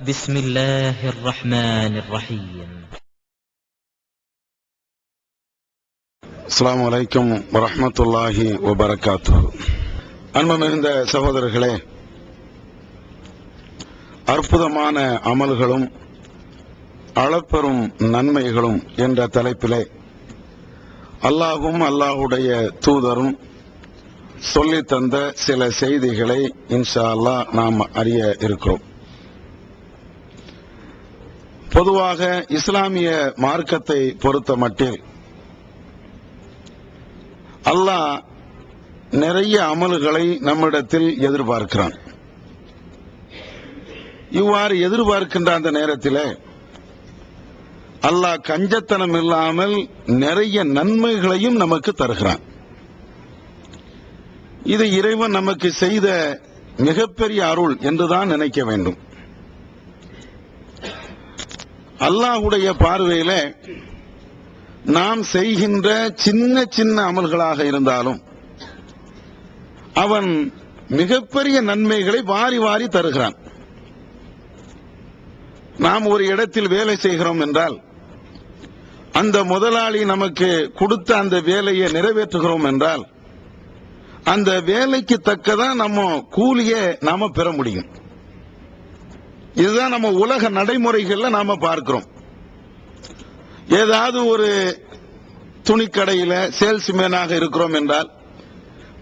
بسم الله الرحمن الرحيم. அஸ்ஸலாமு அலைக்கும் வரஹ்மத்துல்லாஹி வபரகாத்துஹு. அன்பு மிகுந்த சகோதரர்களே, அற்புதமான அமல்களும் அளப்பெரும் நன்மைகளும் என்ற தலைப்பிலே அல்லாஹும் அல்லாஹுடைய தூதரும் சொல்லித் தந்த சில செய்திகளை இன்ஷா அல்லாஹ் நாம் அறிய இருக்கிறோம். பொதுவாக இஸ்லாமிய மார்க்கத்தை பொறுத்த மட்டில் அல்லாஹ் நிறைய அமல்களை நம்மிடத்தில் எதிர்பார்க்கிறான். இவ்வாறு எதிர்பார்க்கின்ற அந்த நேரத்தில் அல்லாஹ் கஞ்சத்தனம் இல்லாமல் நிறைய நன்மைகளையும் நமக்கு தருகிறான். இது இறைவன் நமக்கு செய்த மிகப்பெரிய அருள் என்றுதான் நினைக்க வேண்டும். அல்லாஹ்வுடைய பார்வையில நாம் செய்கின்ற சின்ன சின்ன அமல்களாக இருந்தாலும் அவன் மிகப்பெரிய நன்மைகளை வாரி வாரி தருகிறான். நாம் ஒரு இடத்தில் வேலை செய்கிறோம் என்றால் அந்த முதலாளி நமக்கு கொடுத்த அந்த வேலையை நிறைவேற்றுகிறோம் என்றால் அந்த வேலைக்கு தக்கதான் நம்ம கூலியை நாம பெற முடியும். இதுதான் நம்ம உலக நடைமுறைகள்ல நாம பார்க்கிறோம். ஏதாவது ஒரு துணிக்கடையில சேல்ஸ்மேனாக இருக்கிறோம் என்றால்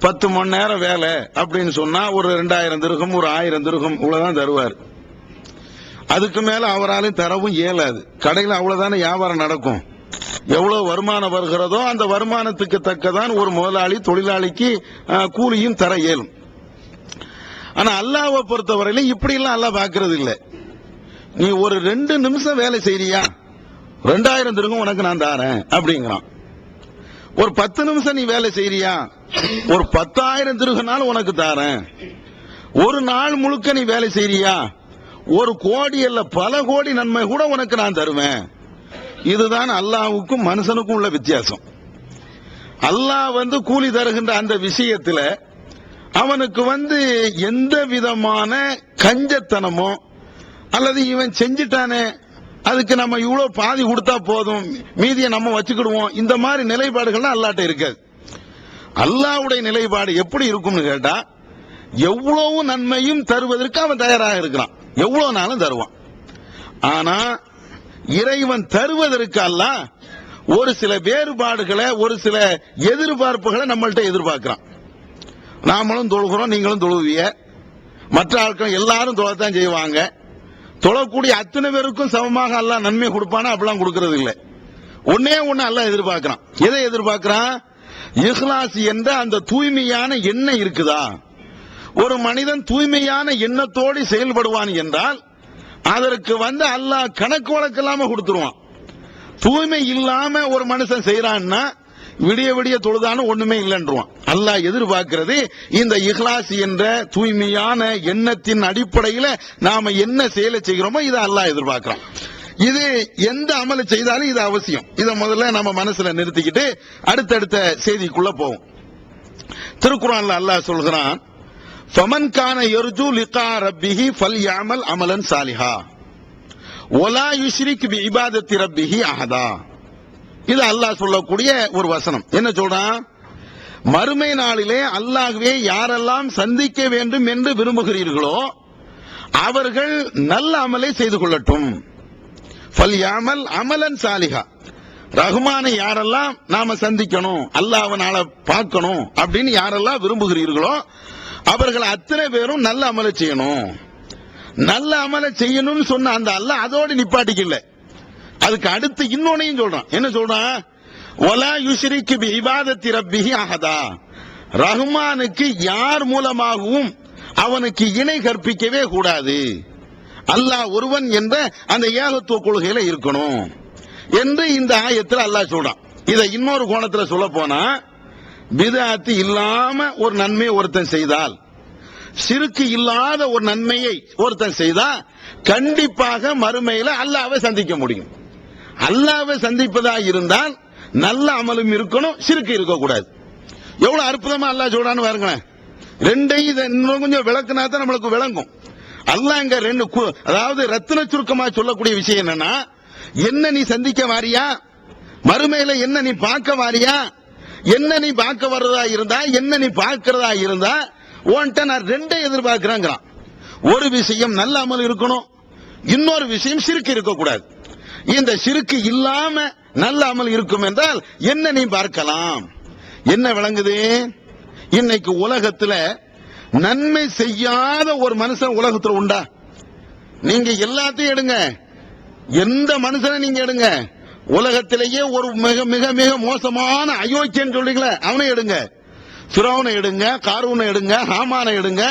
10 மணி நேரம் வேலை அப்படின்னு சொன்னா ஒரு 2000 திர்ஹம் ஒரு 1000 திர்ஹம் இவ்வளவுதான் தருவார். அதுக்கு மேல அவராலும் தரவும் இயலாது. கடையில் அவ்வளவுதானே வியாபாரம் நடக்கும். எவ்வளவு வருமானம் வருகிறதோ அந்த வருமானத்துக்கு தக்கதான் ஒரு முதலாளி தொழிலாளிக்கு கூலியும் தர இயலும். ஆனா அல்லாஹ்வை பொறுத்தவரையில இப்படி எல்லாம் அல்லாஹ் பார்க்கிறது இல்லை. நீ ஒரு 2 நிமிஷம் வேலை செய்றியா 2000 திர்ஹம் உனக்கு நான் தாரேன் அப்படிங்கிறான். ஒரு 10 நிமிஷம் நீ வேலை செய்றியா ஒரு 10,000 திர்ஹம்னாலும் உனக்கு தாரேன். ஒரு நாள் முழுக்க நீ வேலை செய்றியா ஒரு கோடி அல்ல பல கோடி நன்மை கூட உனக்கு நான் தருவேன். இதுதான் அல்லாஹ்வுக்கும் மனுஷனுக்கும் உள்ள வித்தியாசம். அல்லாஹ் கூலி தருகின்ற அந்த விஷயத்துல அவனுக்கு எந்த விதமான கஞ்சத்தனமோ அல்லது இவன் செஞ்சிட்டானே அதுக்கு நம்ம இவ்வளவு பாதி கொடுத்தா போதும் மீதியை நம்ம வச்சுக்கிடுவோம் இந்த மாதிரி நிலைப்பாடுகள்லாம் அல்லாஹ்ட்ட இருக்காது. அல்லாஹ்வுடைய நிலைப்பாடு எப்படி இருக்கும்னு கேட்டா எவ்வளவு நன்மையும் தருவதற்கு அவன் தயாராக இருக்கிறான். எவ்வளவு நாளும் தருவான். ஆனா இறைவன் தருவதற்கு அல்லாஹ் ஒரு சில வேறுபாடுகளை ஒரு சில எதிர்பார்ப்புகளை நம்மள்ட்ட எதிர்பார்க்கிறான். நாமளும் தொழுகிறோம், நீங்களும் தொழுவீங்க, மற்ற ஆட்கள் எல்லாரும் தொழத்தான் செய்வாங்க. தொழக்கூடிய அத்தனை பேருக்கும் சமமாக அல்லாஹ் நன்மை கொடுப்பானா அப்படிலாம் கொடுக்கறது இல்லை. ஒன்னே ஒன்னு அல்லாஹ் எதிர்பார்க்கிறான். எதை எதிர்பார்க்கிறான்? இஹ்லாஸ் என்ற அந்த தூய்மையான எண்ணம் இருக்குதா? ஒரு மனிதன் தூய்மையான எண்ணத்தோடு செயல்படுவான் என்றால் அதற்கு அல்லாஹ் கணக்கு வழக்கு இல்லாம கொடுத்துருவான். தூய்மை இல்லாம ஒரு மனுஷன் செய்யறான்னா விடிய விடிய தொழுதான ஒண்ணுமே இல்லைன்றான். அல்லாஹ் எதிர்பார்க்கிறது இந்த இஹ்லாஸ் என்ற தூய்மையான எண்ணத்தின் அடிப்படையில நாம என்ன செயலை செய்கிறோமோ இதை அல்லாஹ் எதிர்பார்க்கிறான். இது எந்த அமலை செய்தாலும் இது அவசியம். இதை முதல்ல நம்ம மனசுல நிறுத்திக்கிட்டு அடுத்தடுத்த செய்திக்குள்ள போவோம். திருக்குர்ஆன்ல அல்லாஹ் சொல்கிறான், ஃபமன் கான யர்ஜு லிகா ரப்பிஹி ஃபல்யஅமல் அமலன் சாலிஹா வலா யுஷ்ரிக் பிஇபாதத்தி ரப்பிஹி அஹதா. இது அல்லாஹ் சொல்லக்கூடிய ஒரு வசனம். என்ன சொல்றான்? மறுமை நாளிலே அல்லாஹ்வே யாரெல்லாம் சந்திக்க வேண்டும் என்று விரும்புகிறீர்களோ அவர்கள் நல்ல அமலை செய்து கொள்ளட்டும். ஃபல்யஅமல் அமலன் சாலிஹா. ரஹ்மானை யாரெல்லாம் நாம சந்திக்கணும், அல்லாஹ்வை பார்க்கணும் அப்படின்னு யாரெல்லாம் விரும்புகிறீர்களோ அவர்கள் அத்தனை பேரும் நல்ல அமலை செய்யணும். நல்ல அமலை செய்யணும்னு சொன்ன அந்த அல்லாஹ் அதோடு நிப்பாட்டிக்கல. அதுக்கு அடுத்து இன்னொன்னையும் சொல்றான். என்ன சொல்றான்? வலா யுஷ்ரிக் பிஇபாதத்தி ரப்பிஹி அஹதா. ரஹ்மானுக்கு யார் மூலமாகவும் அவனுக்கு இணை கற்பிக்கவே கூடாது. அல்லாஹ் ஒருவன் என்ற அந்த ஏகத்துவ கொள்கையில இருக்கணும் என்று இந்த ஆயத்தில் அல்லாஹ் சொல்றான். இதை இன்னொரு கோணத்துல சொல்ல போனா பிதஅத் இல்லாம ஒரு நன்மையை ஒருத்தன் செய்தால், ஷிர்க் இல்லாத ஒரு நன்மையை ஒருத்தன் செய்தா கண்டிப்பாக மறுமையில அல்லாஹ்வை சந்திக்க முடியும். அல்லாஹ்வை சந்திப்பதா இருந்தால் நல்ல அமலும் இருக்கணும், ஷிர்க் இருக்கக்கூடாது. எவ்வளவு அற்புதமா அல்லாஹ் சொல்றான்னு பாருங்களேன். ரெண்டையும் இன்னும் கொஞ்சம் விளக்குனா தான் நம்மளுக்கு விளங்கும். அல்லாஹ் இங்க ரெண்டு அதாவது ரத்தின சுருக்கமா சொல்லக்கூடிய விஷயம் என்னன்னா, என்ன நீ சந்திக்க வாரியா, மறுமையில என்ன நீ பார்க்க வாரியா, என்ன நீ பார்க்க வர்றதா இருந்தா, என்ன நீ பார்க்கிறதா இருந்தா, உன்கிட்ட நான் ரெண்டை எதிர்பார்க்கிறேங்கிறான். ஒரு விஷயம் நல்ல அமல் இருக்கணும், இன்னொரு விஷயம் சிறுக்கு இருக்கக்கூடாது. இந்த சிறுக்கு இல்லாம நல்ல அமல் இருக்கும் என்றால் என்ன நீ பார்க்கலாம். என்ன விளங்குது? இன்னைக்கு உலகத்துல நன்மை செய்யாத ஒரு மனுஷன் உலகத்துல உண்டா? நீங்க எல்லாத்தையும் எடுங்க, எந்த மனுஷனை நீங்க எடுங்க, உலகத்திலேயே ஒரு மிக மிக மிக மோசமான அயோக்கியன்னு சொல்றீங்களே அவனை எடுங்க, ஃபிரௌனை எடுங்க, காரூனை எடுங்க, ஹாமானை எடுங்க,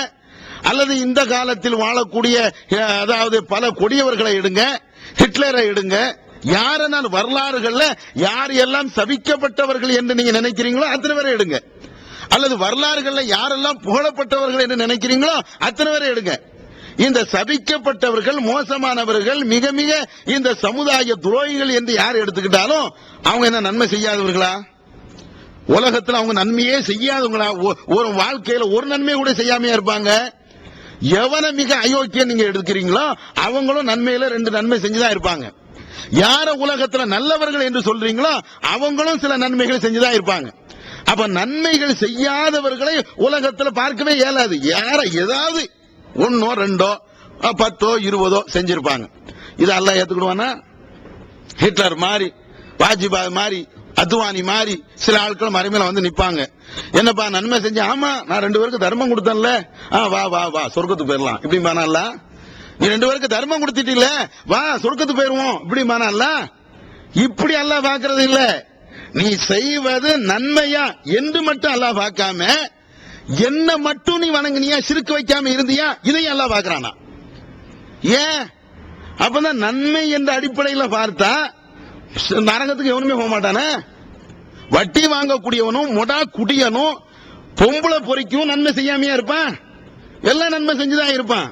அல்லது இந்த காலத்தில் வாழக்கூடிய அதாவது பல கொடியவர்களை எடுங்க, ஹிட்லரை எடுங்க, யாரென்னால் வரலாறுகள்ல யார் எல்லாம் சபிக்கப்பட்டவர்கள் என்று நீங்க நினைக்கிறீங்களோ அத்தனை பேரை எடுங்க, அல்லது வரலாறுகள்ல யாரெல்லாம் புகழப்பட்டவர்கள் என்று நினைக்கிறீங்களோ அத்தனை பேரை எடுங்க. இந்த சபிக்கப்பட்டவர்கள், மோசமானவர்கள், மிக மிக இந்த சமுதாய துரோகிகள் என்று யார் எடுத்துக்கிட்டாலும் அவங்க என்ன நன்மை செய்யாதவர்களா? உலகத்தில் அவங்க நன்மையே செய்யாதவங்களா? ஒரு வாழ்க்கையில ஒரு நன்மை கூட செய்யாமையா இருப்பாங்க? எவனை மிக அயோக்கியம் நீங்க எடுக்கிறீங்களோ அவங்களும் நன்மையில ரெண்டு நன்மை செஞ்சுதான் இருப்பாங்க. யார உலகத்துல நல்லவர்கள் என்று சொல்றீங்களோ அவங்களும் சில நன்மைகள் செஞ்சுதான் இருப்பாங்க. அப்ப நன்மைகள் செய்யாதவர்களை உலகத்துல பார்க்கவே இயலாது. யார ஏதாவது ஒன்னோ ரெண்டோ 10 20 செஞ்சிருப்பாங்க. இது அல்லாஹ் ஏத்துக்கிடுவானா? ஹிட்லர் மாதிரி, வாஜ்பாய் மாதிரி, அத்வானி மாதிரி சில ஆட்கள் மறைமையில வந்து நிப்பாங்க. என்னப்பா நன்மை செஞ்ச? ஆமா, நான் 2 பேருக்கு தர்மம் கொடுத்தேன்ல, வா வா வா சொர்க்கத்துக்கு போயிடலாம் இப்படி மானல்ல. நீ 2 பேருக்கு தர்மம் கொடுத்துட்டீல, வா சொர்க்கத்துக்கு போயிருவோம் இப்படி மானல்ல. இப்படி அல்லாஹ் பார்க்கறது இல்ல. நீ செய்வது நன்மையா என்று மட்டும் அல்லாஹ் பார்க்காம, என்ன மட்டும் நீ வணங்கினியா, சிறுக்கு வைக்காம இருந்தியா, இதையும் அல்லாஹ் பார்க்கறானா? ஏன்? அப்பதான் நன்மை என்ற அடிப்படையில் பார்த்தா நரகத்துக்கு எவனுமே போக மாட்டானே. வட்டி வாங்கக்கூடியவனும் மொடா குடியனும் பொம்பளை பொறிக்கும் நன்மை செய்யாமையா இருப்பான்? எல்லாம் நன்மை செஞ்சுதான் இருப்பான்.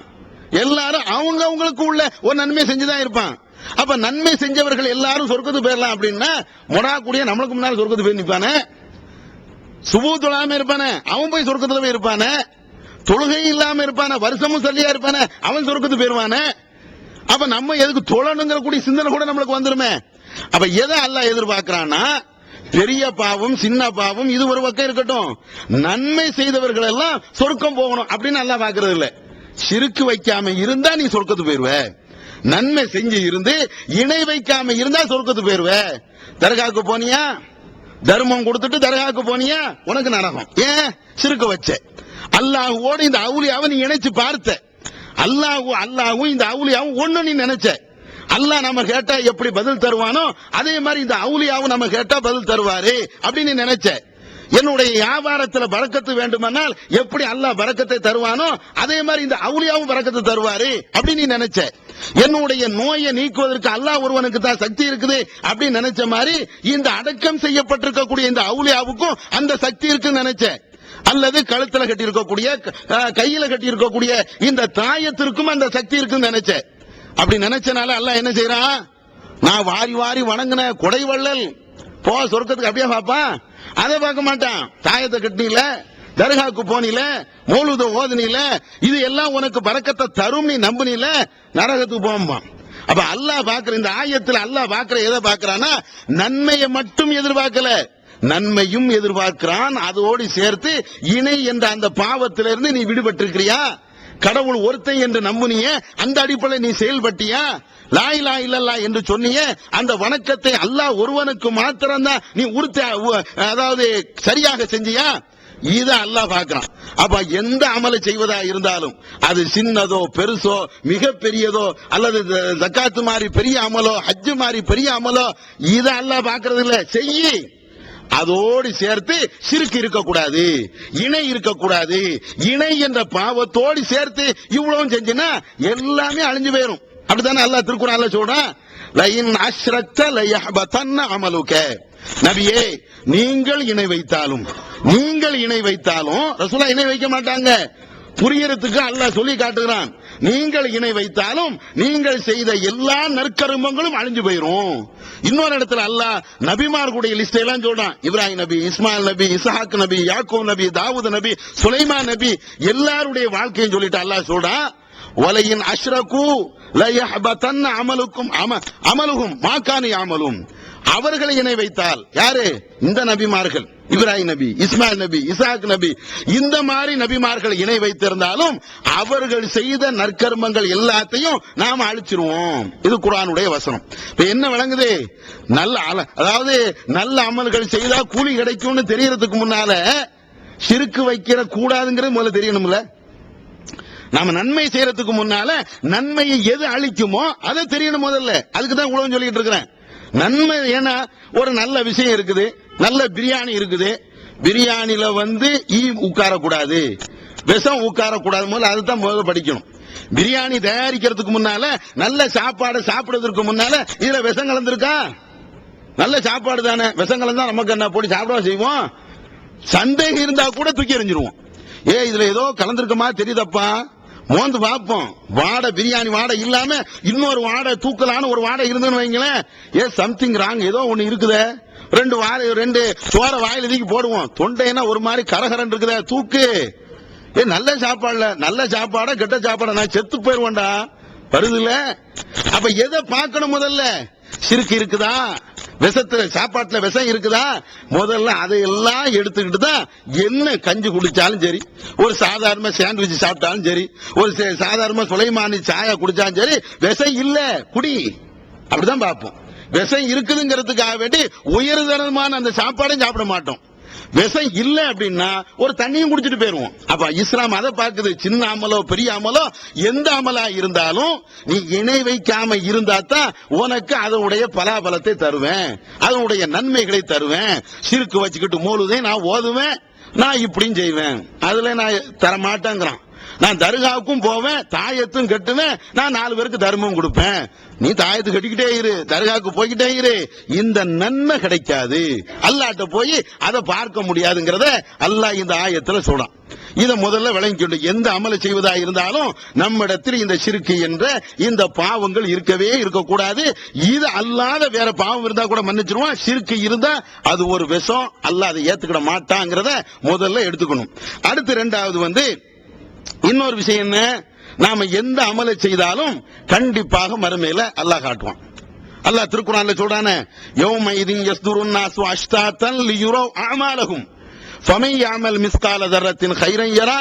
எல்லாரும் அவங்க அவங்களுக்கு உள்ள ஒரு நன்மை செஞ்சுதான் இருப்பான். அப்ப நன்மை செஞ்சவர்கள் எல்லாரும் சொர்க்கத்துக்கு போயிடலாம் அப்படின்னா மொடா குடிய நம்மளுக்கு முன்னாடி சொர்க்கத்துக்கு போய் நிப்பானே, சுபு தொழாம இருப்பானே அவன் போய் சொர்க்கத்துல போய் இருப்பானே, தொழுகை இல்லாம இருப்பானே, வருஷமும் சரியா இருப்பானே அவன் சொர்க்கத்துக்கு போயிருவானே. அப்ப நம்ம எதுக்கு தொழணுங்கிற கூடிய சிந்தனை கூட நம்மளுக்கு வந்துருமே. அப்ப எதை அல்லாஹ் எதிர்பார்க்கிறான்னா, பெரிய பாவம் சின்ன பாவம் இது ஒரு பக்கம் இருக்கட்டும், நன்மை செய்தவர்கள் எல்லாம் சொர்க்கம் போகணும் அப்படின்னு அல்லாஹ் பார்க்கறது இல்ல. சிறுக்கு வைக்காம இருந்தா நீ சொர்க்கத்துக்கு போயிருவ, நன்மை செஞ்சு இருந்து இணை வைக்காம இருந்தா சொர்க்கத்துக்கு போயிருவ. தர்காவுக்கு போனியா, தர்மம் கொடுத்துட்டு தர்காவுக்கு போனியா, உனக்கு நரகம். ஏன்? சிறுக்கு வச்ச. அல்லாஹ்வோடு இந்த அவுலியாவை நீ இணைச்சு பார்த்த, அல்லாஹ்வும் இந்த அவுலியாவும் ஒண்ணு நீ நினைச்ச. அல்லாஹ் நம்ம கேட்டா எப்படி பதில் தருவானோ அதே மாதிரி இந்த அவுலியாவும் நம்ம கேட்டா பதில் தருவாரு அப்படின்னு நினைச்ச. என்னுடைய வியாபாரத்துல பரக்கத்து வேண்டுமானால் எப்படி அல்லாஹ் பரக்கத்தை தருவானோ அதே மாதிரி இந்த அவுலியாவும் பரக்கத்தை தருவாரு அப்படின்னு நீ நினைச்ச. என்னுடைய நோயை நீக்குவதற்கு அல்லாஹ் ஒருவனுக்கு தான் சக்தி இருக்குது அப்படின்னு நினைச்ச மாதிரி இந்த அடக்கம் செய்யப்பட்டிருக்கக்கூடிய இந்த அவுலியாவுக்கும் அந்த சக்தி இருக்குன்னு நினைச்ச. அல்லது கழுத்துல கட்டி இருக்கக்கூடிய, கையில கட்டி இருக்கக்கூடிய இந்த தாயத்திற்கும் அந்த சக்தி இருக்குன்னு நினைச்ச. அப்படி நினைச்சனால அல்லாஹ் என்ன செய்யறான்? நான் வாரி வாரி வணங்கின கொடை வள்ளல் போ சொர்க்கத்துக்கு அப்படியே பாப்பான்? அதை பார்க்க மாட்டான். தாயத்தை கட்டினில, தர்காவுக்கு போனில, மௌலூத ஓதுனில, இது எல்லாம் உனக்கு பரக்கத்தை தரும் நீ நம்புனில, நரகத்துக்கு போம்பான். அப்ப அல்லாஹ் பார்க்கிற இந்த ஆயத்தில் அல்லாஹ் பார்க்கிற எதை பார்க்கிறான்னா, நன்மையை மட்டும் எதிர்பார்க்கல, நன்மையும் எதிர்பார்க்கிறான். அதோடு சேர்த்து இணை என்ற அந்த பாவத்திலிருந்து நீ விடுபட்டிருக்கிறியா, கடவுள் ஒருத்தன் என்று நம்புனிய, அந்த அடிப்படையில் நீ செயல்பட்டியா, லா இலாஹ இல்லல்லாஹ் என்று சொன்னிய, அந்த வணக்கத்தை அல்லாஹ் ஒருவனுக்கு மாத்திரம்தான் நீ அதாவது சரியாக செஞ்சியா, இத அல்லாஹ் பார்க்கிறான். அப்ப எந்த அமலை செய்வதா இருந்தாலும் அது சின்னதோ பெருசோ மிக பெரியதோ அல்லது ஜக்காத்து மாதிரி பெரிய அமலோ ஹஜ் மாதிரி பெரிய அமலோ இத அல்லாஹ் பார்க்கறது இல்ல. செய்யி, அதோடு சேர்த்து சிறுக்கு இருக்கக்கூடாது, இணை இருக்கக்கூடாது. இணை என்ற பாவத்தோடு சேர்த்து இவ்வளவு செஞ்சினா எல்லாமே அழிஞ்சு போயிடும். அப்படித்தானே அல்லாஹ் திருக்குர்ஆன்ல சொல்றான், லஇன் அஷ்ரக்த லயஹ்பதன்ன அமலுக. நபியே, நீங்கள் இணை வைத்தாலும் ரசூலுல்லாஹ் இணை வைக்க மாட்டாங்க, புரியறதுக்கு அல்லாஹ் சொல்லி காட்டுகிறான். நீங்கள் இணை வைத்தாலும் நீங்கள் செய்த எல்லா நற்கருமங்களும் அழிஞ்சு போயிரும். இன்னொரு இடத்துல அல்லாஹ் நபிமார்களுடைய லிஸ்ட் எல்லாம் சொல்றான். இப்ராஹிம் நபி, இஸ்மாயில் நபி, இஸ்ஹாக் நபி, யாக்கூப் நபி, தாவூத் நபி, சுலைமான் நபி எல்லாருடைய வாழ்க்கையும் சொல்லிட்டு அல்லாஹ் சொல்றான், வலையின் அஷ்ரகு லயஹ்பதன்ன அமலுகும் மா கானு யஅமலுன். அவர்களை இணை வைத்தால் யாரு? இந்த நபிமார்கள், இப்ராஹிம் நபி, இஸ்மாயில் நபி, இசாக் நபி, இந்த மாதிரி நபிமார்கள் இணை வைத்திருந்தாலும் அவர்கள் செய்த நற்கர்மங்கள் எல்லாத்தையும் நாம அழிச்சிருவோம். இது குர்ஆனுடைய வசனம். இப்ப என்ன விளங்குது? அதாவது நல்ல அமல்கள் செய்தா கூலி கிடைக்கும்னு தெரியறதுக்கு முன்னால ஷிர்க் வைக்கிற கூடாதுங்கிறது முதல்ல தெரியணும்ல. நாம நன்மை செய்யறதுக்கு முன்னால நன்மையை எது அழிக்குமோ அதை தெரியணும் முதல்ல. அதுக்கு தான் உலகம் சொல்லிட்டு இருக்கிறேன். நன்மை ஏன்னா ஒரு நல்ல விஷயம் இருக்குது, நல்ல பிரியாணி இருக்குது, பிரியாணில ஈ உட்காரக்கூடாது, விஷம் உட்காரக்கூடாது, முதல்ல அதுதான் முதல்ல படிக்கணும். பிரியாணி தயாரிக்கிறதுக்கு முன்னால நல்ல சாப்பாடு சாப்பிடுறதுக்கு முன்னால இதுல விஷம் கலந்துருக்கா? நல்ல சாப்பாடு தானே, விஷம் கலந்தா நமக்கு என்ன போட்டு சாப்பிட செய்வோம்? சந்தேகம் இருந்தா கூட தூக்கி எறிஞ்சிருவோம். இதுல ஏதோ கலந்துருக்கமா தெரியுதப்பா, மோந்து பார்ப்போம். வாடை, பிரியாணி வாடை இல்லாம இன்னொரு வாடை, தூக்கலான ஒரு வாடை இருந்துன்னு வைங்களேன், சம்திங் ராங், ஏதோ ஒண்ணு இருக்குதே. ரெண்டு சோற வாயில தூக்கி போடுவோம், தொண்டைனா ஒரு மாதிரி கரகரன் இருக்குதே, தூக்கு. நல்ல சாப்பாடுல நல்ல சாப்பாடா கெட்ட சாப்பாடா, நான் செத்து போயிருவேன்டா வருதுல. அப்ப எதை பார்க்கணும்? முதல்ல ஷிர்க் இருக்குதா, விஷத்துல சாப்பாட்டுல விஷம் இருக்குதா, முதல்ல அதையெல்லாம் எடுத்துக்கிட்டு தான் என்ன கஞ்சி குடிச்சாலும் சரி, ஒரு சாதாரண சாண்ட்விச் சாப்பிட்டாலும் சரி, ஒரு சாதாரண சுலைமானி சாயா குடிச்சாலும் சரி, விஷம் இல்ல குடி, அப்படிதான் பார்ப்போம். விஷம் இருக்குதுங்கிறதுக்காக வேண்டி உயர்தரமான அந்த சாப்பாடும் சாப்பிட மாட்டோம். விஷம் இல்ல அப்படின்னா ஒரு தண்ணியும் குடிச்சிட்டு போயிருவோம். அப்ப இஸ்லாம் அதை பார்க்குது. சின்ன அமலோ பெரிய அமலோ எந்த அமலா இருந்தாலும் நீ இணை வைக்காம இருந்தா தான் உனக்கு அதனுடைய பலாபலத்தை தருவேன், அதனுடைய நன்மைகளை தருவேன். ஷிர்க் வச்சுக்கிட்டு மோலுதேன் நான் ஓதுவேன், நான் இப்படியும் செய்வேன், அதுல நான் தரமாட்டேங்கிறான். நான் தர்காவுக்கும் போவேன், தாயத்தும் கட்டுவேன், நான் 4 பேருக்கு தர்மம் கொடுப்பேன். நீ தாயத்து கட்டிக்கிட்டே இரு, தர்காவுக்கு போய்கிட்டே இரு, இந்த நன்மை கிடைக்காது, அல்லாஹ்ட்ட போய் அதை பார்க்க முடியாதுங்கிறத அல்லாஹ் இந்த ஆயத்துல சொல்றான். இதை முதல்ல விளங்கிக்கொண்டு எந்த அமலை செய்வதா இருந்தாலும் நம்மிடத்தில் இந்த ஷிர்க் என்ற இந்த பாவங்கள் இருக்கவே இருக்கக்கூடாது. இது அல்லாத வேற பாவம் இருந்தா கூட மன்னிச்சிருவான். ஷிர்க் இருந்தா அது ஒரு விஷம், அல்லாஹ் அதை ஏத்துக்கிட மாட்டாங்கிறத முதல்ல எடுத்துக்கணும். அடுத்து ரெண்டாவது இன்னொரு விஷயம் என்ன, நாம எந்த அமலை செய்தாலும் கண்டிப்பாக மறுமையில அல்லாஹ் காட்டுவான். அல்லாஹ் திருக்குர்ஆன்ல சொல்றானே, யௌமைதின் யஸ்துருன் நாசு அஷ்தாத்தன் லியுரவ் அஅமாலஹும் ஃபமன் யஅமல் மிஸ்கால தர்ரத்தின் கைரன் யரா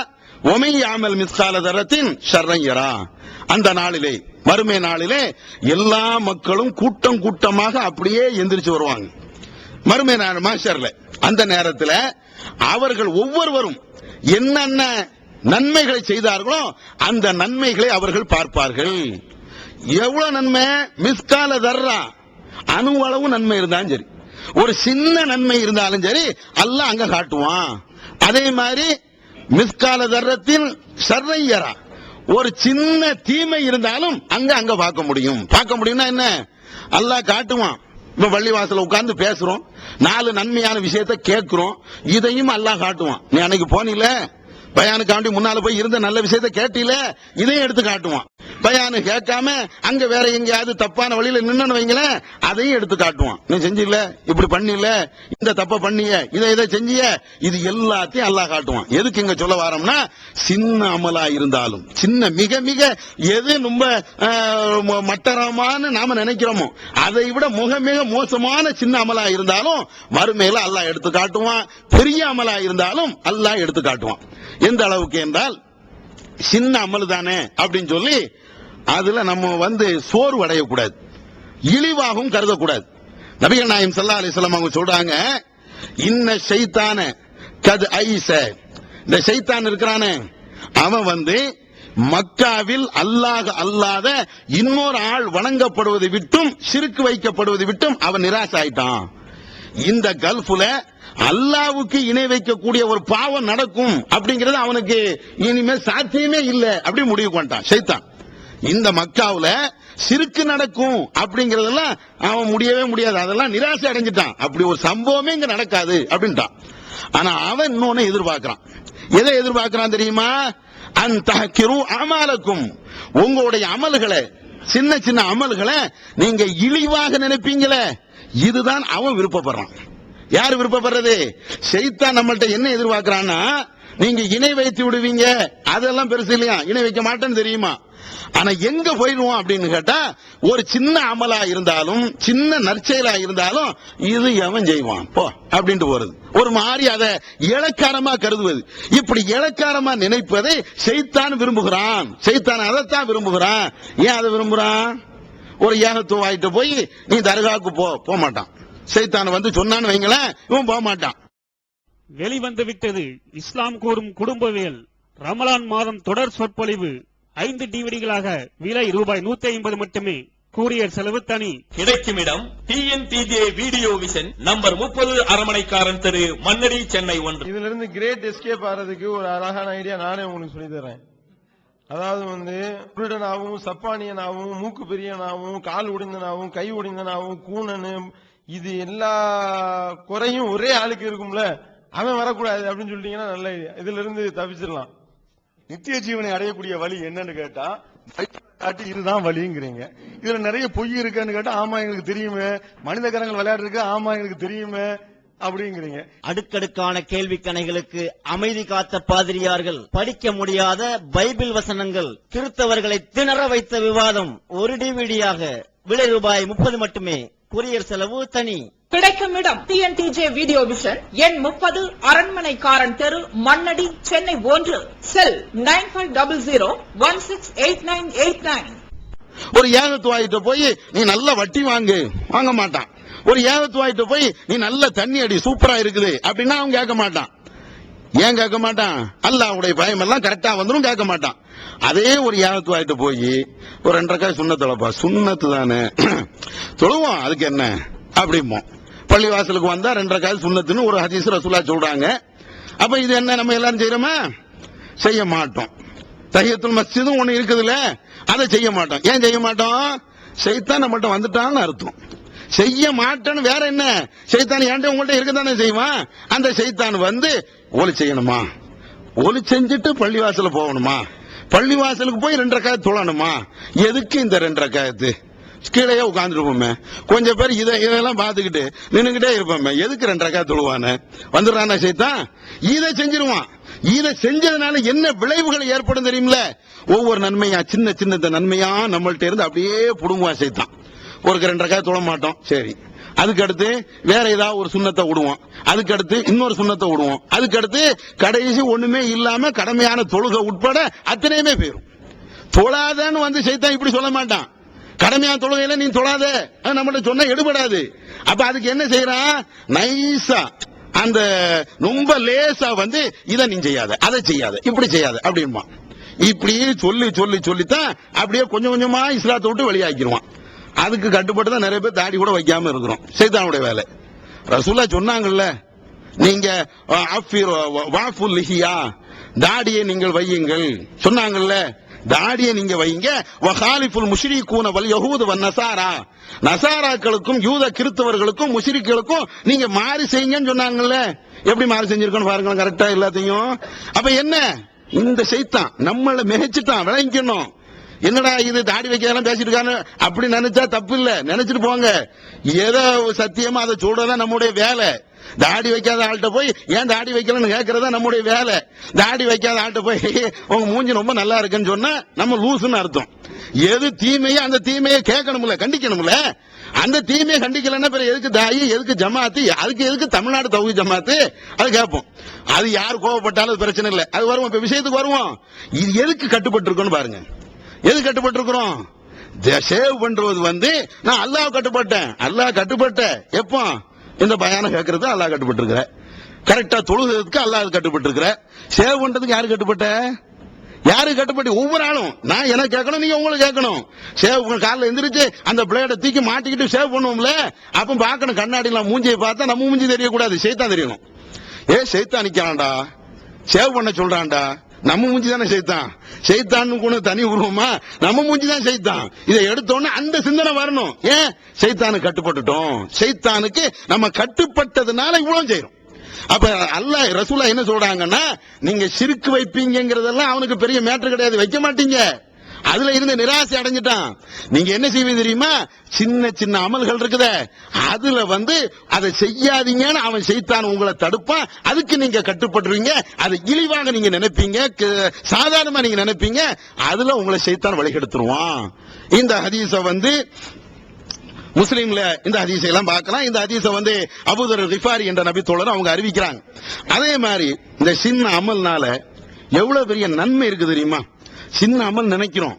வமன் யஅமல் மிஸ்கால தர்ரத்தின் ஷர்ரன் யரா. அந்த நாளிலே, மறுமை நாளிலே எல்லா மக்களும் கூட்டம் கூட்டமாக அப்படியே எந்திரிச்சு வருவாங்க. மறுமை நாள் மாஷர்ல அந்த நேரத்தில் அவர்கள் ஒவ்வொருவரும் என்னென்ன நன்மைகளை செய்தார்களோ அந்த நன்மைகளை அவர்கள் பார்ப்பார்கள். எவ்வளவு நன்மை? மிஸ்கால தர்ரா, அணுவளவு நன்மை இருந்தாலும் சரி, ஒரு சின்ன நன்மை இருந்தாலும் சரி அல்லாஹ் அங்க காட்டுவான். அதே மாதிரி மிஸ்கால தர்ரத்தின் ஷர்ரையரா, ஒரு சின்ன தீமை இருந்தாலும் அங்க பார்க்க முடியும். பார்க்க முடியும்னா என்ன? அல்லாஹ் காட்டுவான். இப்ப பள்ளிவாசல உட்கார்ந்து பேசுறோம், 4 நன்மையான விஷயத்தை கேட்கிறோம், இதையும் அல்லாஹ் காட்டுவான். நீ அன்னைக்கு போனில பயானுக்காண்டி முன்னால போய் இருந்த நல்ல விஷயத்தை கேட்டில, இதையும் எடுத்து காட்டுவான். பயானு கேட்காம அங்க வேற எங்கேயாவது தப்பான வழியில நின்னு வைங்களேன், அதையும் எடுத்து காட்டுவான். நீ செஞ்சில, இப்படி பண்ணில, இந்த தப்ப பண்ணிய, இதை செஞ்சிய, இது எல்லாத்தையும் அல்லாஹ் காட்டுவான். எதுக்கு இங்க சொல்ல வரோம்னா, சின்ன அமலா இருந்தாலும், சின்ன மிக மிக எது ரொம்ப மட்டரமான நாம நினைக்கிறோமோ அதை விட மிக மோசமான சின்ன அமலா இருந்தாலும் மறுமையில அல்லாஹ் எடுத்து காட்டுவான். பெரிய அமலா இருந்தாலும் அல்லாஹ் எடுத்து காட்டுவான். எந்த அளவுக்கு என்றால், சின்ன அமல் தானே அப்படின்னு சொல்லி அதுல நம்ம சோர்வு அடையக்கூடாது, இழிவாகவும் கருதக்கூடாது. நபிகள் நாயகம் ஸல்லல்லாஹு அலைஹி வஸல்லம் அவங்க சொல்றாங்க, இன்ன ஷைத்தான கத் ஐஸ, இந்த ஷைத்தான் இருக்கிறானே அவன் மக்காவில் அல்லாஹ் அல்லாத இன்னொரு ஆள் வணங்கப்படுவதை விட்டும் ஷிர்க் வைக்கப்படுவதை விட்டும் அவன் நிராசை ஆயிட்டான். இந்த கல்ஃபுல அல்லாவுக்கு இணை வைக்கக்கூடிய ஒரு பாவம் நடக்கும் அப்படிங்கிறது அவனுக்கு இனிமேல் சாத்தியமே இல்லை அப்படி முடிவு பண்ணிட்டான் ஷைத்தான். இந்த மக்காவுல ஷிர்க் நடக்கும் அப்படிங்கறதெல்லாம் அவன் முடியவே முடியாது, அதெல்லாம் நிராசை அடைஞ்சிட்டான். அப்படி ஒரு சம்பவமே இங்க நடக்காது அப்படின்ட்டான். ஆனா அவன் இன்னொன்னு எதிர்பார்க்கிறான். எதை எதிர்பார்க்கிறான் தெரியுமா? அன்தஹ்கிரு அமாலக்கும், உங்களுடைய அமல்களை, சின்ன சின்ன அமல்களை நீங்க இழிவாக நினைப்பீங்களே, இதுதான் அவன் விருப்பப்படுறான். யார் விருப்பப்படுறது? ஷைத்தான் நம்மள்ட்ட என்ன எதிர்பார்க்கிறான்னா, நீங்க இணை வைத்து விடுவீங்க, அதெல்லாம் பெருசு இல்லையா, இணை வைக்க மாட்டேன்னு தெரியுமா, ஆனா எங்க போயிடுவோம் அப்படின்னு கேட்டா, ஒரு சின்ன அமலா இருந்தாலும் சின்ன நற்செயலா இருந்தாலும் இது எவன் செய்வான் போ அப்படின்ட்டு போறது, ஒரு மாதிரி அதை இளக்காரமா கருதுவது. இப்படி இளக்காரமா நினைப்பதை ஷைத்தான் விரும்புகிறான். ஷைத்தான் அதைத்தான் விரும்புகிறான். ஏன் அதை விரும்புறான்? ஒரு ஏகத்துவாயிட்டு போய் நீ தர்காவுக்கு போக மாட்டான். ஷைத்தான் வந்து சொன்னான்னு வைங்களேன், இவன் போக மாட்டான். வெளிவந்து விட்டது இஸ்லாம் கூறும் குடும்பவியல் ரமலான் மாதம் தொடர் சொற்பொழிவு 5 டிவிடிகளாக விலை ரூபாய் 150 மட்டுமே. கூரியர் செலவு தனி. கிடைக்கும் இடம் TNTJ வீடியோ விஷன் நம்பர் 30 அரமனைக்காரன் தெரு, மண்ணடி, சென்னை 1. இதுல இருந்து கிரேட் எஸ்கேப் ஆறதுக்கு ஒரு அழகான ஐடியா நானே உங்களுக்கு சொல்லி தரேன். அதாவது குருடனாவும் சப்பானியனாவும் மூக்கு பெரியனாவும் கால் உடைந்தனாவும் கை உடைந்தனாவும் கூணனு இது எல்லா குறையும் ஒரே ஆளுக்கு இருக்கும்ல, அவன் வரக்கூடாது அப்படின்னு சொல்லிட்டீங்கன்னா நல்ல ஐடியா. இதுல இருந்து தப்பிச்சிடலாம். நித்திய ஜீவனை அடையக்கூடிய வழி என்னன்னு கேட்டா காட்டி இதுதான் வழிங்கிறீங்க. இதுல நிறைய பொய் இருக்குன்னு கேட்டா ஆமா எங்களுக்கு தெரியுமே, மனித கரங்கள் விளையாடுறதுக்கு ஆமா எங்களுக்கு தெரியுமே அப்படிங்கிறீங்க. அடுக்கடுக்கான கேள்வி கணைகளுக்கு அமைதி காத்த பாதிரியார்கள், படிக்க முடியாத பைபிள் வசனங்கள், கிறிஸ்தவர்களை திணற வைத்த விவாதம் ஒரு டிவிடியாக விலை ரூபாய் 30 மட்டுமே. கூரியர் செலவு தனி. கிடைக்கும் இடம் TNTJ வீடியோ விஷன் எண் 30 அரண்மனைக்காரன் தெரு, மண்ணடி, சென்னை 1. செல் 9500168989. ஒரு ஏகத்துவாயிட்ட போய் நீ நல்ல வட்டி வாங்க மாட்டான். ஒரு ஏகத்துவாயிட்ட போய் நீ நல்ல தண்ணி அடி சூப்பரா இருக்குது அப்படின்னா அவன் கேட்க மாட்டான். ஏன் கேட்க மாட்டான்? அல்லாஹ்வுடைய பயம் எல்லாம் கரெக்டா வந்துடும், கேட்க மாட்டான். அதே ஒரு ஏகத்துவாயிட்ட போய் ஒரு 2 ரக்காத் சுன்னத்துலப்பா, சுன்னத்து தானே தொழுவோம் அதுக்கு என்ன அப்படிம்போம். பள்ளிவாசலுக்கு வந்தா 2 ரக்காத் சுன்னத்துன்னு ஒரு ஹதீஸ் ரசூலுல்லாஹ் சொல்றாங்க. அப்ப இது என்ன நம்ம எல்லாரும் செய்யறோமா? செய்ய மாட்டோம். தஹியத்துல் மஸ்ஜிதும் ஒண்ணு இருக்குதுல்ல, அதை செய்ய மாட்டோம். ஏன் செய்ய மாட்டோம்? ஷைத்தான் நம்மகிட்ட வந்துட்டான்னு அர்த்தம். செய்ய மாட்டேன்னு வேற என்ன? ஷைத்தான் ஏன்டா உங்கள்ட்ட இருக்கதானே செய்வான். அந்த ஷைத்தான் வந்து ஒலி செய்யணுமா, ஒலி செஞ்சுட்டு பள்ளிவாசல போகணுமா, பள்ளிவாசலுக்கு போய் 2 ரக்காத் தொழணுமா, எதுக்கு இந்த 2 ரக்காத்து? கீழே உட்கார்ந்துருப்போமே, கொஞ்சம் பேர் இதெல்லாம் பார்த்துக்கிட்டு நின்னுகிட்டே இருப்போமே, எதுக்கு 2 ரக்காத் தொழுவானே? வந்துடுறானா ஷைத்தான்? இதை செஞ்சிருவான். இதை செஞ்சதுனால என்ன விளைவுகள் ஏற்படும் தெரியுமில்ல? ஒவ்வொரு நன்மையா சின்ன சின்ன நன்மையா நம்மள்ட்ட இருந்து அப்படியே புடுங்குவான் ஷைத்தான். ஒரு 2 ரக்காத் தொழ மாட்டோம், சரி. அதுக்கு அடுத்து வேற ஏதாவது ஒரு சுண்ணத்தை விடுவோம், அதுக்கு அடுத்து இன்னொரு சுண்ணத்தை விடுவோம், அதுக்கு அடுத்து கடைசி ஒண்ணுமே இல்லாம கடமையான தொழுகை உட்பட அத்தனையுமே போயிரும். தொழாதன்னு வந்து ஷைத்தான் இப்படி சொல்ல மாட்டான். கடமையான தொழுகையில நீ தொழாத நம்மகிட்ட சொன்னா எடுபடாது. அப்ப அதுக்கு என்ன செய்யறான்? நைஸா அந்த ரொம்ப லேசா வந்து இதை நீ செய்யாத, அதை செய்யாத, இப்படி செய்யாத அப்படின்பா. இப்படி சொல்லி சொல்லி சொல்லித்தான் அப்படியே கொஞ்சம் கொஞ்சமா இஸ்லாத்தை விட்டு வெளியாக்கிடுவான். அதுக்கு கட்டுப்பட்டு தான் நிறைய பேர் தாடி கூட வைக்காம இருக்கிறோம். ஷைத்தானுடைய வேலை. ரசூலுல்லாஹ் சொன்னாங்கல்ல, நீங்க வாஃபுல் லிஹியா, தாடியை நீங்கள் வையுங்கள் சொன்னாங்கல்ல, தாடியை நீங்க வைங்க. வகாலிஃபுல் முஷ்ரிகூன வல் யஹூது வன் நஸாரா, நஸாராக்களுக்கும் யூத கிறிஸ்தவர்களுக்கும் முஷ்ரிக்குகளுக்கும் நீங்க மாறி செய்யுங்கன்னு சொன்னாங்கல்ல. எப்படி மாறி செஞ்சிருக்கணும் பாருங்க கரெக்டா எல்லாத்தையும். அப்ப என்ன, இந்த ஷைத்தான் நம்மள மிகைச்சிட்டான், விளங்கிக்கணும். என்னடா இது தாடி வைக்கலாம் பேசிட்டு இருக்காங்க அப்படி நினைச்சா தப்பு இல்ல, நினைச்சிட்டு போங்க. ஏதோ சத்தியமா அதை சொல்றதா நம்முடைய வேலை. தாடி வைக்காத ஆள்கிட்ட போய் ஏன் தாடி வைக்கலன்னு கேட்கறதா நம்முடைய வேலை. தாடி வைக்காத ஆள்கிட்ட போய் உங்க மூஞ்சி ரொம்ப நல்லா இருக்குன்னு சொன்னா நம்ம லூசுன்னு அர்த்தம். எது தீமையோ அந்த தீமையை கேட்கணும்ல, கண்டிக்கணும்ல. அந்த தீமையை கண்டிக்கலன்னா பிறகு எதுக்கு தாயி, எதுக்கு ஜமாத்து, அதுக்கு எதுக்கு தமிழ்நாடு தௌஹீத் ஜமாத்து, அது கேட்போம். அது யார் கோவப்பட்டாலும் பிரச்சனை இல்லை, அது வருவோம். இப்ப விஷயத்துக்கு வருவோம். இது எதுக்கு கட்டுப்பட்டு இருக்கணும் பாருங்க. எது கட்டுப்பட்டு இருக்கிறோம்? சேவ் பண்றது வந்து நான் அல்லாஹ் கட்டுப்பட்டேன், அல்லாஹ் கட்டுப்பட்ட எப்போ இந்த பயானம் கேட்கறது அல்லாஹ் கட்டுப்பட்டு இருக்கிற, கரெக்டா தொழுகிறதுக்கு அல்லாஹ் கட்டுப்பட்டு இருக்கிற, சேவ் பண்றதுக்கு யாரு கட்டுப்பட்ட? யாரு கட்டுப்பட்டு? ஒவ்வொரு ஆளும் நான் எனக்கு கேட்கணும், நீங்க உங்களுக்கு கேட்கணும். சேவ் காலில் எந்திரிச்சு அந்த பிளேடை தூக்கி மாட்டிக்கிட்டு சேவ் பண்ணுவோம்ல, அப்ப பார்க்கணும் கண்ணாடியில மூஞ்சியை பார்த்தா நம்ம மூஞ்சி தெரியக்கூடாது, ஷைத்தான் தெரியணும். ஷைத்தான் நிக்கிறான்டா, சேவ் பண்ண சொல்றான்டா, நம்ம மூஞ்சி தானே ஷைத்தான். ஷைத்தான்னு கூட தனி உருவமா, நம்ம மூஞ்சி தான் ஷைத்தான். இதை எடுத்தோன்னு அந்த சிந்தனை வரணும். ஏன்? ஷைத்தானுக்கு கட்டுப்பட்டுட்டோம். ஷைத்தானுக்கு நம்ம கட்டுப்பட்டதுனால இவ்வளவு செய்யறோம். அப்ப அல்லாஹ் ரசூலுல்லாஹ் என்ன சொல்றாங்கன்னா, நீங்க ஷிர்க் வைப்பீங்கிறதெல்லாம் அவனுக்கு பெரிய மேட்டர் கிடையாது, வைக்க மாட்டீங்க. அதுல இருந்து நிராசை அடைஞ்சிட்டான். நீங்க என்ன செய்வீங்க தெரியுமா? சின்ன சின்ன அமல்கள் இருக்குதே, அதுல அதை செய்யாதீங்கன்னு அவன் செய்தான் உங்களை தடுப்பான். அதுக்கு நீங்க கட்டுப்பட்டுருவீங்க. அதை இழிவாக நீங்க நினைப்பீங்க, சாதாரணமா நீங்க நினைப்பீங்க. அதுல உங்களை செய்தான் வழிகெடுத்துருவான். இந்த ஹதீஸ முஸ்லீம்ல இந்த ஹதீஸை எல்லாம் பார்க்கலாம். இந்த ஹதீஸை அபூதர் கிஃபாரி என்ற நபி தோழர் அவங்க அறிவிக்கிறாங்க. அதே மாதிரி இந்த சின்ன அமல்னால எவ்வளவு பெரிய நன்மை இருக்கு தெரியுமா? சின்ன அமல் நினைக்கிறோம்,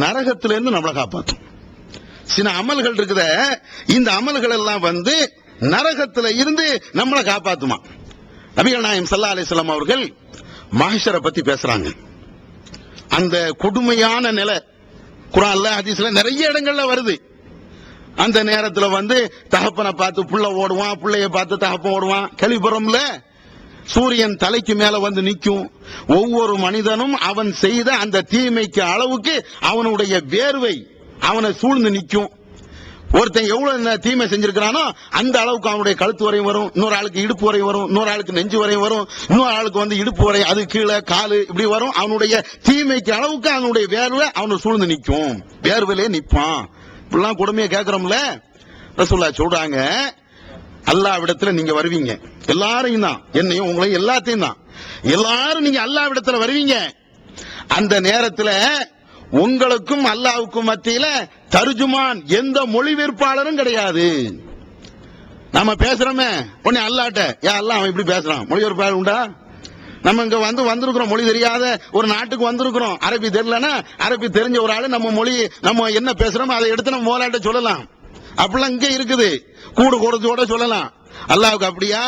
நரகத்திலிருந்து நம்மளை காப்பாற்றும். சின்ன அமல்கள் இருக்குத, இந்த அமல்கள் எல்லாம் நரகத்துல இருந்து நம்மளை காப்பாத்துமா. நபிகள் நாயகம் ஸல்லல்லாஹு அலைஹி வஸல்லம் அவர்கள் மஹ்ஷரை பத்தி பேசுறாங்க. அந்த கொடுமையான நிலை குர்ஆன்ல ஹதீஸ்ல நிறைய இடங்கள்ல வருது. அந்த நேரத்துல தகப்பனை பார்த்து புள்ள ஓடுவான், புள்ளைய பார்த்து தகப்பன் ஓடுவான். கேள்விப்படுறோம்ல? சூரியன் தலைக்கு மேல நிக்கும். ஒவ்வொரு மனிதனும் அவன் செய்த அந்த தீமைக்கு அளவுக்கு அவனுடைய வேர்வை அவனை சூழ்ந்து நிக்கும். ஒருத்தன் எவ்வளவு தீமை செஞ்சிருக்கிறானோ அந்த அளவுக்கு அவனுடைய கழுத்து வரையும் வரும், இன்னொரு ஆளுக்கு இடுப்பு வரையும் வரும், இன்னொரு ஆளுக்கு நெஞ்சு வரையும் வரும், இன்னொரு ஆளுக்கு இடுப்பு வரை, அது கீழே காலு இப்படி வரும். அவனுடைய தீமைக்கு அளவுக்கு அவனுடைய வேர்வை அவனை சூழ்ந்து நிக்கும். வேர்வையிலே நிப்பான். இப்படிலாம் கொடுமையை கேட்கிறோம்ல. ரசூலுல்லாஹ் சொல்றாங்க, அல்லாஹ்விடத்துல நீங்க வருவீங்க, எல்லாரையும் தான், என்னையும் உங்களையும் எல்லாத்தையும் தான், எல்லாரும் நீங்க அல்லாஹ்விடத்துல வருவீங்க. அந்த நேரத்துல உங்களுக்கும் அல்லாஹ்வுக்கும் மத்தியில தர்ஜுமான் எந்த மொழிபெயர்ப்பாளரும் கிடையாது. நம்ம பேசுறோமே உடனே அல்லாஹ்ட்ட, யா அல்லாஹ் அவன் இப்படி பேசுறான், மொழிபெயர்ப்பாளர் உண்டா? நம்ம இங்க வந்திருக்கிறோம், மொழி தெரியாத ஒரு நாட்டுக்கு வந்திருக்கிறோம், அரபி தெரியலன்னா அரபி தெரிஞ்ச ஒரு ஆளு நம்ம மொழி நம்ம என்ன பேசுறோமோ அதை எடுத்து நம்ம மோலாட்ட சொல்லலாம். அப்படிலாம் இங்க இருக்குது, கூடு கூடத்தோட சொல்லலாம். அல்லாஹ்வுக்கு அப்படியா?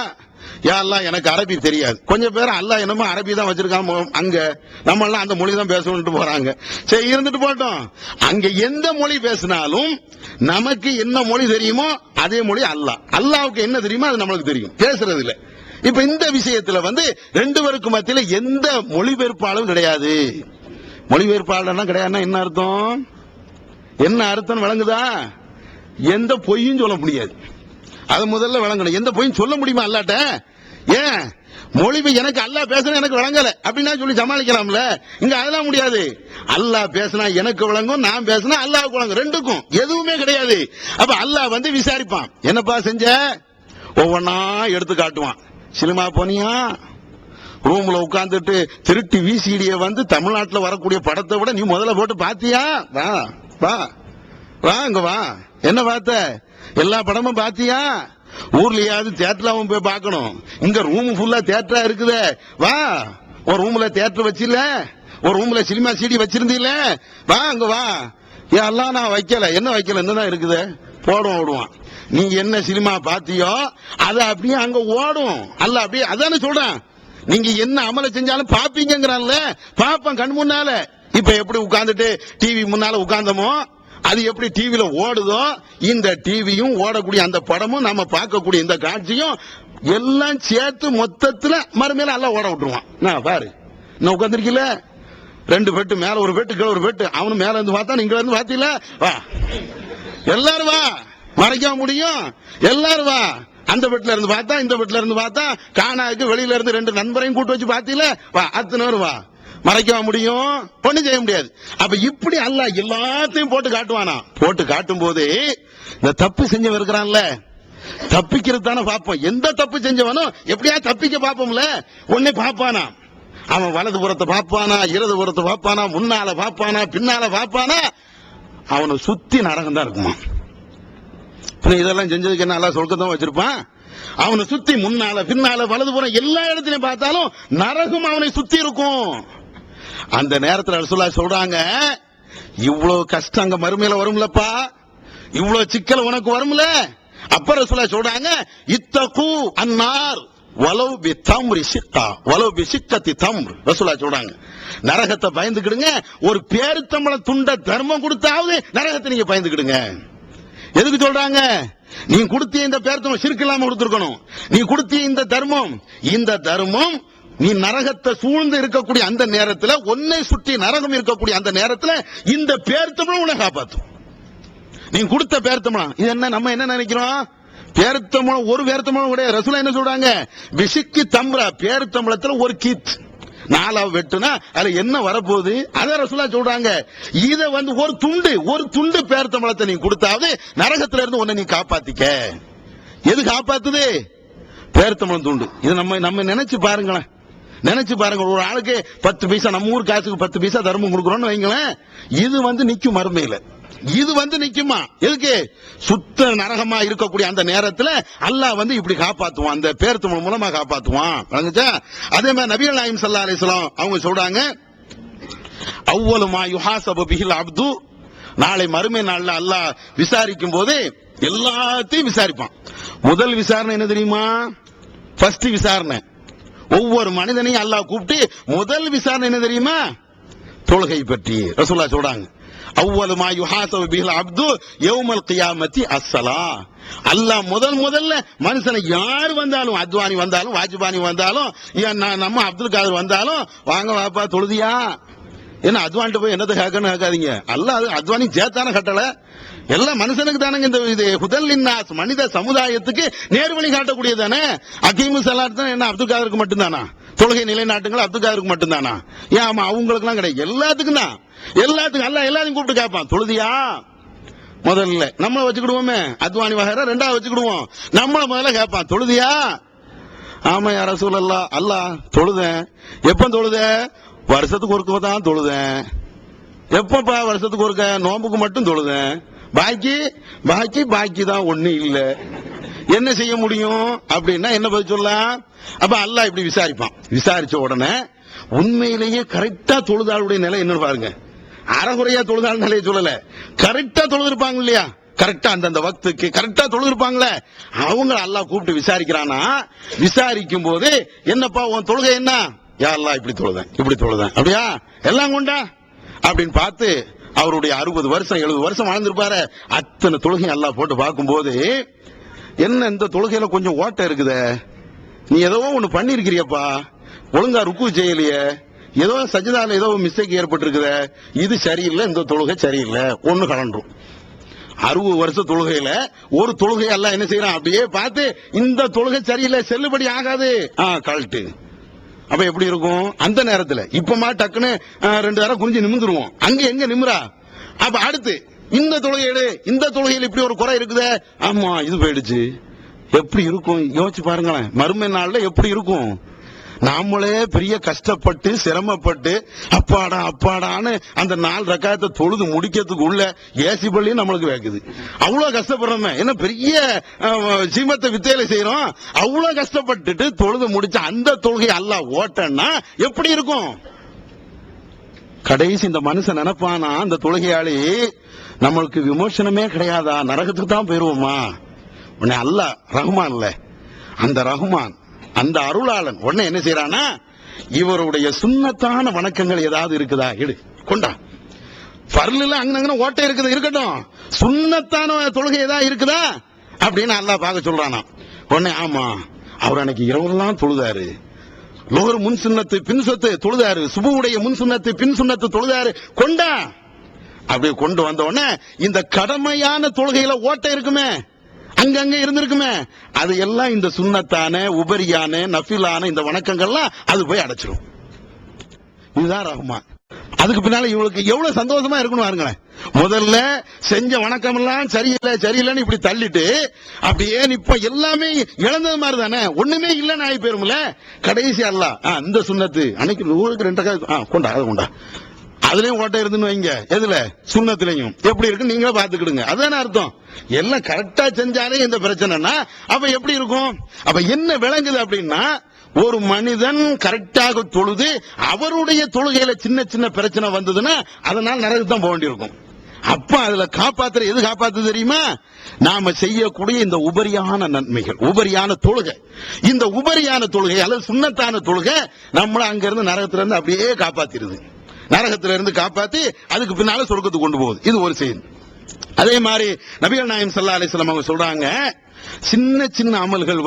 யா அல்லாஹ் எனக்கு அரபி தெரியாது. கொஞ்சம் பேர் அல்லாஹ் என்னமோ அரபி தான் வச்சிருக்காங்க அங்க, நம்ம எல்லாம் அந்த மொழி தான் பேசணும்னு போறாங்க. சரி, இருந்துட்டு போட்டோம். அங்க எந்த மொழி பேசினாலும் நமக்கு என்ன மொழி தெரியுமோ அதே மொழி அல்லாஹ்வுக்கு என்ன தெரியுமோ அது நம்மளுக்கு தெரியும், பேசுறது இல்ல. இப்ப இந்த விஷயத்துல ரெண்டு பேருக்கு மத்தியில எந்த மொழிபெயர்ப்பாளரும் கிடையாது. மொழிபெயர்ப்பாளர் கிடையாதுன்னா என்ன அர்த்தம்? என்ன அர்த்தம் விளங்குதா? எந்த பொய்யும் சொல்ல முடியாது. அது முதல்ல விளங்கணும். எந்த பொய்யும் சொல்ல முடியுமா அல்லாட்ட? ஏன் மொழி எனக்கு அல்லாஹ் பேசுனா எனக்கு விளங்கல அப்படின்னா சொல்லி சமாளிக்கலாம்ல. இங்க அதெல்லாம் முடியாது. அல்லாஹ் பேசினா எனக்கு விளங்கும், நான் பேசினா அல்லாஹ்வுக்கு விளங்கும், ரெண்டுக்கும் எதுவுமே கிடையாது. அப்ப அல்லாஹ் விசாரிப்பான், என்னப்பா செஞ்ச? ஒவ்வொன்னா எடுத்து காட்டுவான். சினிமா போனியா? ரூம்ல உட்கார்ந்துட்டு திருட்டு விசிடிய தமிழ்நாட்டில் வரக்கூடிய படத்தை விட நீ முதல்ல போட்டு பாத்தியா? வா வா வா, இங்க வா. என்ன பார்த்த? எல்லா படமும் பாத்தியா? ஊர்லயாவது தியேட்டர்ல போய் பார்க்கணும். இங்க ரூம் ஃபுல்லா தியேட்டரா இருக்குது. வா, ஒரு ரூம்ல தியேட்டர் வச்சில, ஒரு ரூம்ல சினிமா சிடி வச்சிருந்தீல, வா அங்க வா. எல்லாம் நான் வைக்கல, என்ன வைக்கல, என்னதான் இருக்குது, போடுவோம் ஓடுவான். நீங்க என்ன சினிமா பாத்தியோ அது அப்படியே அங்க ஓடும். அல்ல அப்படியே அதானே சொல்றேன். நீங்க என்ன அமல செஞ்சாலும் பாப்பீங்கிறான்ல, பாப்பேன் கண் முன்னால. இப்ப எப்படி உட்கார்ந்துட்டு டிவி முன்னால உட்கார்ந்தமோ அது எப்படி டிவில ஓடுதோ, இந்த டிவியும் ஓடக்கூடிய அந்த படமும் நம்ம பார்க்கக்கூடிய இந்த காட்சியும் எல்லாம் சேர்த்து மொத்தத்துல மறுமையில எல்லாம் ஓட விட்டுருவான். நான் பாரு, நான் உட்கார்ந்துருக்கீல, ரெண்டு பெட்டு மேல ஒரு பெட்டு கீழே ஒரு பெட்டு, அவனு மேல இருந்து பார்த்தா நீங்க இருந்து பாத்தீங்களா? வா எல்லாரும் வா, மறைக்க முடியும், எல்லாரும் வா. அந்த வீட்டுல இருந்து பார்த்தா இந்த வீட்டுல இருந்து பார்த்தா காணாக்கு வெளியில இருந்து ரெண்டு நண்பரையும் கூட்டு வச்சு பாத்தீங்களா? வா, அத்தனை வா, மறைக்க முடியும், ஒண்ணு செய்ய முடியாது. அப்ப இப்படி அல்லாஹ் எல்லாத்தையும் போட்டு காட்டுவானா. போட்டு காட்டும் போது இந்த தப்பு செஞ்சவன் இருக்கிறான்ல, தப்பிக்கிறது தானே பார்ப்போம். எந்த தப்பு செஞ்சவனும் எப்படியா தப்பிக்க பார்ப்போம்ல, உடனே பார்ப்பானா. அவன் வலது புறத்தை பார்ப்பானா, இடது புறத்தை பார்ப்பானா, முன்னால பார்ப்பானா, பின்னால பார்ப்பானா, அவனை சுத்தி நரகம் தான் இருக்குமா. இதெல்லாம் செஞ்சதுக்கு என்ன அல்லாஹ் சொர்க்கத்தான் வச்சிருப்பான். அவனை சுத்தி முன்னால பின்னால வலதுபுறம் எல்லா இடத்திலையும் பார்த்தாலும் நரகம் அவனை சுத்தி இருக்கும். அந்த நேரத்தில் ரசூலுல்லாஹ் சொல்றாங்க, இவ்வளவு கஷ்டம் அங்க மறுமையில வரும்லப்பா, இவ்வளவு சிக்கல் உனக்கு வரும்ல. அப்ப ரசூலுல்லாஹ் சொல்றாங்க, இத்தகு அன்னார் வலவ் பி தம்ரி சிக்கா வலவ் பி சிக்கத்தி தம்ர். ரசூலுல்லாஹ் சொல்றாங்க, நரகத்தை பயந்துக்கிடுங்க, ஒரு பேருத்தம்பள துண்ட தர்மம் கொடுத்தாவது நரகத்தை நீங்க பயந்துக்கிடுங்க. எதுக்கு சொல்றாங்க? நீ கொடுத்திய இந்த பேர்த்தம் சிறுக்கு இல்லாம கொடுத்திருக்கணும். நீ கொடுத்திய இந்த தர்மம், இந்த தர்மம் நீ நரகத்தை சூழ்ந்து இருக்கக்கூடிய அந்த நேரத்தில், ஒன்னை சுற்றி நரகம் இருக்கக்கூடிய அந்த நேரத்தில் இந்த பேர்த்தம்பளம் உன்னை காப்பாற்றும். நீ கொடுத்த பேர்த்தம்பளம் இது என்ன, நம்ம என்ன நினைக்கிறோம்? பேர்த்தம்பளம் ஒரு பேர்த்தம்பளம் கூட. ரசூலுல்லாஹ் என்ன சொல்றாங்க? பிசிக்கி தம்ரா, பேர்த்தம்பளத்தில் ஒரு கீத், நாலா வெட்டுனா அதுல என்ன வரப்போகுது? அத ரசூலா சொல்றாங்க. இத ஒரு துண்டு பேர்த்தம்பழத்தை நீ கொடுத்தாவது நரகத்துல இருந்து உன்னை நீ காப்பாத்திக்க. எது காப்பாத்துது? பேர்த்தம்பழம் துண்டு. இது நம்ம நினைச்சு பாருங்களேன். ஒரு ஆளுக்கு 10 பைசா, நம்ம ஊர் காசுக்கு 10 பைசா தர்மம் கொடுக்கறோம்னு வைங்களேன். இது நிக்கும் மறுமையில. இது நிக்குமா? எதுக்கு? சுத்த நரகமா இருக்கக்கூடிய அந்த நேரத்துல அல்லாஹ் இப்படி காப்பாத்துவான், அந்த பேர்த்தம்பழம் மூலமா காப்பாத்துவான். அதே மாதிரி நபிகள் நாயகம் ஸல்லல்லாஹு அலைஹி வஸல்லம் அவங்க சொல்றாங்க, அவ்வளவு மா யுஹாஸபு பிஹில் அப்து, நாளை மறுமை நாள்ல அல்லாஹ் விசாரிக்கும் போது எல்லாத்தையும் விசாரிப்பான். முதல் விசாரணை என்ன தெரியுமா? ஃபர்ஸ்ட் விசாரணை. ஒவ்வொரு மனிதனையும் அல்லாஹ் கூப்பிட்டு முதல் விசாரணை என்ன தெரியுமா? தொழுகை பற்றி ரசூலுல்லாஹ் சொல்றாங்க. அவ்வளவு மா யுஹாஸபு பிஹில் அப்து யௌமல் கியாமத்தி அஸ்ஸலா. அல்லாஹ் முதல்ல மனுஷனை யார் வந்தாலும், அத்வானி வந்தாலும், வாஜ்பானி வந்தாலும், நம்ம அப்துல் காதர் வந்தாலும், வாங்க வாப்பா தொழுதியா? என்ன அத்வானிட்ட போய் என்னத்தை கேட்கணும் கேட்காதீங்க. அல்லாஹ் அத்வானி ஜேத்தான கட்டளை எல்லாம் மனுஷனுக்கு தானங்க. இந்த ஹுதல்லின்னாஸ் மனித சமுதாயத்துக்கு நேர்வழி காட்டக்கூடியதானே. அகீமு ஸலாத் தான் என்ன அப்துல் காதருக்கு மட்டும்தானா? தொழுகை நிலைநாட்டுங்கள் அப்துல் காதருக்கு மட்டும்தானா? ஏன் ஆமா அவங்களுக்கு எல்லாம் கிடையாது, எல்லாத்துக்கும் தான். எல்லாத்துக்கும் அல்லாஹ் எல்லாரையும் கூப்பிட்டு கேட்பான், தொழுதியா? முதல்ல நம்மள வச்சுக்கிடுவோமே, அத்வானி வகைரா ரெண்டாவது வச்சுக்கிடுவோம். நம்மள முதல்ல கேட்பான், தொழுதியா? ஆமா யா ரசூலல்லாஹ், அல்லாஹ் தொழுதேன். எப்ப தொழுத? வருஷத்துக்கு ஒருக்க தான் தொழுதேன். எப்பப்பா வருஷத்துக்கு ஒருக்க? நோம்புக்கு மட்டும் தொழுதேன். பாக்கி தான் ஒண்ணு இல்ல. என்ன செய்ய முடியும் அப்படின்னா என்ன பதில் சொல்லலாம்? அப்ப அல்லாஹ் இப்படி விசாரிப்பான். விசாரிச்ச உடனே உண்மையிலேயே கரெக்டா தொழுதாளுடைய நிலை என்ன பாருங்க. அறகுறையா தொழுதாள் நிலையை சொல்லல, கரெக்டா தொழுதிருப்பாங்க இல்லையா? கரெக்டா அந்த வக்துக்கு கரெக்டா தொழுதிருப்பாங்களே, அவங்க அல்லாஹ் கூப்பிட்டு விசாரிக்கிறானா. விசாரிக்கும் போது என்னப்பா உன் தொழுகை என்ன? யா அல்லாஹ் இப்படி தொழுதேன். அப்படியா? எல்லாம் கொண்டா அப்படின்னு பார்த்து அவருடைய 60 வருஷம் 70 வருஷம் வாழ்ந்திருப்பாரு. அத்தனை தொழுகை அல்லாஹ் போட்டு பார்க்கும்போது என்ன இந்த தொழுகையில கொஞ்சம் ஓட்ட இருக்குதே, நீ ஏதோ ஒண்ணு பண்ணிருக்கிறியப்பா, ஒழுங்கா ருக்கு செய்யலையே, ஏதோ சஜிதால ஏதோ மிஸ்டேக் ஏற்பட்டு இருக்குத, இது சரியில்லை, இந்த தொழுகை சரியில்லை, ஒண்ணு கலண்டுரும். 60 வருஷ தொழுகையில ஒரு தொழுகை எல்லாம் என்ன செய்யறான்? அப்படியே பார்த்து இந்த தொழுகை சரியில்லை, செல்லுபடி ஆகாது, கழட்டு. அப்ப எப்படி இருக்கும் அந்த நேரத்துல? இப்பமா டக்குன்னு 2 தடவை குனிஞ்சு நிமிந்துருவோம். அங்க எங்க நிமிரா? அப்ப அடுத்து இந்த தொழுகையில இப்படி ஒரு குறை இருக்குதே, ஆமா இது போயிடுச்சு. எப்படி இருக்கும் யோசிச்சு பாருங்களேன். மறுமை நாள்ல எப்படி இருக்கும்? நாமளே பெரிய கஷ்டப்பட்டு சிரமப்பட்டு அப்பாடான்னு அந்த 4 ரக்காயத்தை தொழுது முடிக்கிறதுக்கு உள்ள ஏசி பள்ளியும் நம்மளுக்கு வைக்குது. அவ்வளவு கஷ்டப்படுறோமே, என்ன பெரிய சீமத்தை வித்தையில செய்யறோம். அவ்வளவு கஷ்டப்பட்டுட்டு தொழுது முடிச்ச அந்த தொழுகை அல்லாஹ் ஓட்டன்னா எப்படி இருக்கும்? கடைசி இந்த மனுஷன் நினைப்பானா, அந்த தொழுகையாளி நம்மளுக்கு விமோசனமே கிடையாதா, நரகத்துக்கு தான் போயிருவோமா? உடனே அல்லாஹ் ரஹ்மான் இல்ல, அந்த ரஹ்மான் அந்த அருளாளன் உடனே என்ன செய்யறானா, இவருடைய சுன்னத்தான வணக்கங்கள் ஏதாவது இருக்குதா எடு கொண்டா. பர்ல அங்க ஓட்டை இருக்குது, இருக்கட்டும், சுன்னத்தான தொழுகை ஏதாவது இருக்குதா அப்படின்னு அல்லாஹ் பார்க்க சொல்றானா. உடனே ஆமா அவர் அன்னைக்கு இரவெல்லாம் தொழுதாரு, லோகர் முன் சுன்னத்து பின் சொத்து தொழுதாரு, சுபுவுடைய முன் சுன்னத்து பின் சுன்னத்து தொழுதாரு, கொண்டா. அப்படியே கொண்டு வந்த உடனே இந்த கடமையான தொழுகையில ஓட்டை இருக்குமே, அங்கங்க இருந்திருக்குமே, அது எல்லாம் இந்த சுன்னத்தான உபரியான நஃபிலான இந்த வணக்கங்கள்லாம் அது போய் அடைச்சிடும். இதுதான் ரஹ்மான். அதுக்கு பின்னால இவளுக்கு எவ்வளவு சந்தோஷமா இருக்கணும் பாருங்களேன். முதல்ல செஞ்ச வணக்கம் எல்லாம் சரியில்லைன்னு இப்படி தள்ளிட்டு அப்படியே இப்ப எல்லாமே இழந்தது மாதிரி தானே, ஒண்ணுமே இல்லைன்னு ஆகி போயிரும்ல. கடைசி அல்லாஹ் இந்த சுன்னத்து அன்னைக்கு 100க்கு 2 கொண்டா அதுலயும் ஓட்டை இருந்துன்னு வைங்க, எதுல சுன்னத்திலையும் எப்படி இருக்கு நீங்களே பாத்துக்கிடுங்க. அதான அர்த்தம். எல்லாம் கரெக்டா செஞ்சாலே இந்த பிரச்சனைனா அப்ப எப்படி இருக்கும்? அப்ப என்ன விளங்குது அப்படின்னா, ஒரு மனிதன் கரெக்டாக தொழுது அவருடைய தொழுகையில சின்ன பிரச்சனை வந்ததுன்னா அதனால நரகத்துக்கு தான் போக வேண்டியிருக்கும். அப்ப அதுல எது காப்பாத்து தெரியுமா? நாம செய்யக்கூடிய இந்த உபரியான நன்மைகள், உபரியான தொழுகை. இந்த உபரியான தொழுகை அல்லது சுன்னத்தான தொழுகை நம்மள அங்க இருந்து நரகத்துல இருந்து அப்படியே காப்பாத்திருது. நரகத்தில இருந்து காப்பாத்தி அதுக்கு பின்னால சொர்க்கத்துக்கு கொண்டு போகுது. இது ஒரு செய்தி. அதே மாதிரி நபிகள் நாயகம் ஸல்லல்லாஹு அலைஹி வஸல்லம் அவங்க சொல்றாங்க, சின்ன அமல்கள்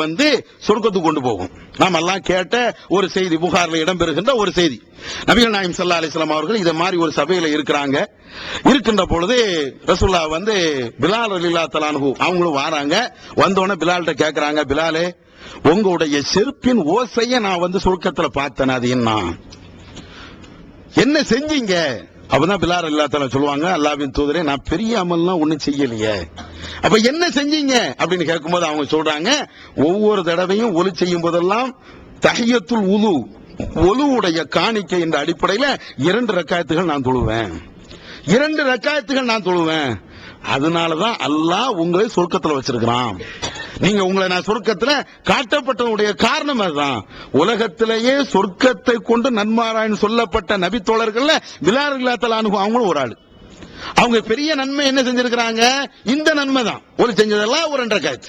சொர்க்கத்துக்கு கொண்டு போகும். நாம எல்லாம் கேட்ட ஒரு செய்தி, புகார்ல இடம்பெறுகின்ற ஒரு செய்தி. நபிகள் நாயகம் ஸல்லல்லாஹு அலைஹி வஸல்லம் அவர்கள் இத மாதிரி ஒரு சபையில இருக்கின்ற பொழுது ரசூலுல்லாஹ் பிலால் ரலியல்லாஹு தஆலா அன்ஹு அவங்களும் வராங்க. வந்தோடனே பிலால்கிட்ட கேக்குறாங்க, பிலாலே உங்களுடைய செருப்பின் ஓசையை நான் சொர்க்கத்துல பார்த்தேன், அது என்ன? என்ன செஞ்சீங்க? அப்பதான் பிலால் ரலியல்லாஹு சொல்லுவாங்க, அல்லாஹ்வின் தூதரே நான் பெரிய அமல்லாம் ஒண்ணும் செய்யலையே. அப்ப என்ன செஞ்சீங்க அப்படின்னு கேட்கும்போது அவங்க சொல்றாங்க, ஒவ்வொரு தடவையும் ஒலி செய்யும் போதெல்லாம் தஹியத்துல் உது, ஒலுவுடைய காணிக்கை என்ற அடிப்படையில 2 ரக்காயத்துகள் நான் தொழுவேன், 2 ரக்காயத்துகள் நான் தொழுவேன். அதனாலதான் அல்லாஹ் உங்களை சொர்க்கத்துல வச்சிருக்கிறான். நீங்க உங்களை நான் சொர்க்கத்துல காட்டப்பட்டதுடைய காரணம் அதுதான். உலகத்திலேயே சொர்க்கத்தை கொண்டு நன்மாராயன் சொல்லப்பட்ட நபி தோழர்கள்ல பிலால் ரலியல்லாஹு அன்ஹு அவங்களும் ஒரு ஆளு. அவங்க பெரிய நன்மை என்ன செஞ்சிருக்கிறாங்க? இந்த நன்மை தான். ஒரு செஞ்சதெல்லாம் ஒரு 2 ரக்காயத்.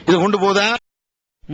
இது கொண்டு போதா?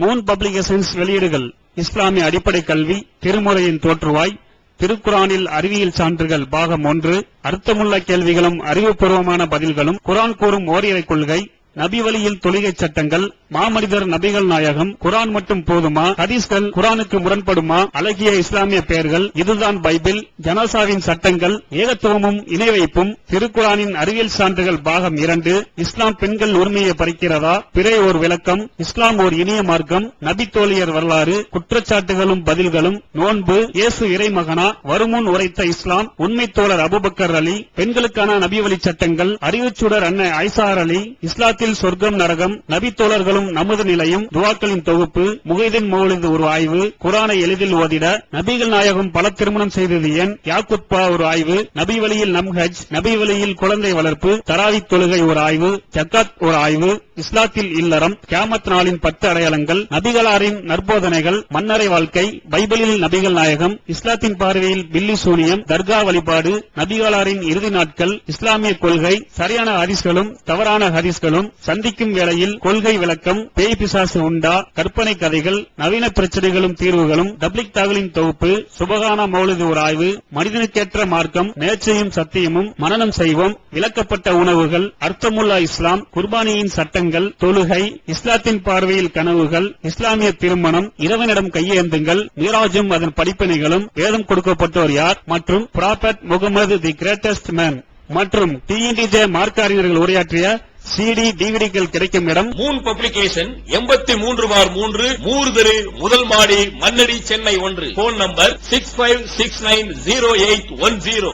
மூன் பப்ளிகேஷன்ஸ் வெளியீடுகள் இஸ்லாமிய அடிப்படை கல்வி, திருமுறையின் தோற்றுவாய், திருக்குரானில் அறிவியல் சான்றுகள் பாகம் 1, அர்த்தமுள்ள கேள்விகளும் அறிவுபூர்வமான பதில்களும், குரான் கூறும் ஓரிரை கொள்கை, நபி வழியில் தொழுகை சட்டங்கள், மாமனிதர் நபிகள் நாயகம், குரான் மட்டும் போதுமா, ஹதீஸ்கள் குரானுக்கு முரண்படுமா, அழகிய இஸ்லாமிய பெயர்கள், இதுதான் பைபிள், ஜனாசாவின் சட்டங்கள், ஏகத்துவமும் இணை வைப்பும், திருக்குரானின் அறிவியல் சான்றுகள் பாகம் 2, இஸ்லாம் பெண்கள் உரிமையை பறிக்கிறதா, பிறை ஓர் விளக்கம், இஸ்லாம் ஓர் இனிய மார்க்கம், நபி தோழியர் வரலாறு, குற்றச்சாட்டுகளும் பதில்களும், நோன்பு, இயேசு இறைமகனா, வருமுன் உரைத்த இஸ்லாம், உண்மை தோழர் அபூபக்கர் அலி, பெண்களுக்கான நபி வழி சட்டங்கள், அறிவுச்சுடர் அன்னை ஐசார் அலி, இஸ்லாத்தில் சொர்க்கம் நரகம், நபி தோழர்களும் நமது நிலையும், துவாக்களின் தொகுப்பு, முகைதீன் மௌலிது ஒரு ஆய்வு, குரானை எளிதில் ஓதிட, நபிகள் நாயகம் பல திருமணம் செய்தது ஏன், யாக்குத்பா ஒரு ஆய்வு, நபி வழியில் நம்ஹஜ், நபி வழியில் குழந்தை வளர்ப்பு, தராவி தொழுகை ஒரு ஆய்வு, ஜக்காத் ஒரு ஆய்வு, இஸ்லாத்தில் இல்லறம், கியாமத் நாளின் 10 அடையாளங்கள், நபிகளாரின் நற்போதனைகள், மன்னரை வாழ்க்கை, பைபிளில் நபிகள் நாயகம், இஸ்லாத்தின் பார்வையில் பில்லி சூனியம், தர்கா வழிபாடு, நபிகளாரின் இறுதி நாட்கள், இஸ்லாமிய கொள்கை, சரியான ஹதீஸ்களும் தவறான ஹதீஸ்களும், சந்திக்கும் வேளையில் கொள்கை விளக்கம், பேய் பிசாசு உண்டா, கற்பனை கதைகள், நவீன பிரச்சனைகளும் தீர்வுகளும், தப்லிக் தாகலின் தொகுப்பு, சுபகான மௌலிது ஒரு ஆய்வு, மனிதனுக்கேற்ற மார்க்கம், நேர்ச்சையும் சத்தியமும், மனனம் செய்வோம், விளக்கப்பட்ட உணவுகள், அர்த்தமுல்லா இஸ்லாம், குர்பானியின் சட்டங்கள், தொழுகை, இஸ்லாத்தின் பார்வையில் கனவுகள், இஸ்லாமிய திருமணம், இறைவனிடம் கையேந்துங்கள், மீராஜும் அதன் படிப்பினைகளும், வேதம் கொடுக்கப்பட்டோர் யார், மற்றும் prophet Mohammed the greatest man மற்றும் டிஎன்டிஜே மார்க்க அறிஞர்கள் உரையாற்றிய CD டிவிடிகள் கிடைக்கும் இடம் மூன் பப்ளிகேஷன் 83/3 மூர் தெரு, முதல் மாடி, மண்ணடி, சென்னை 1. Phone number 65690810.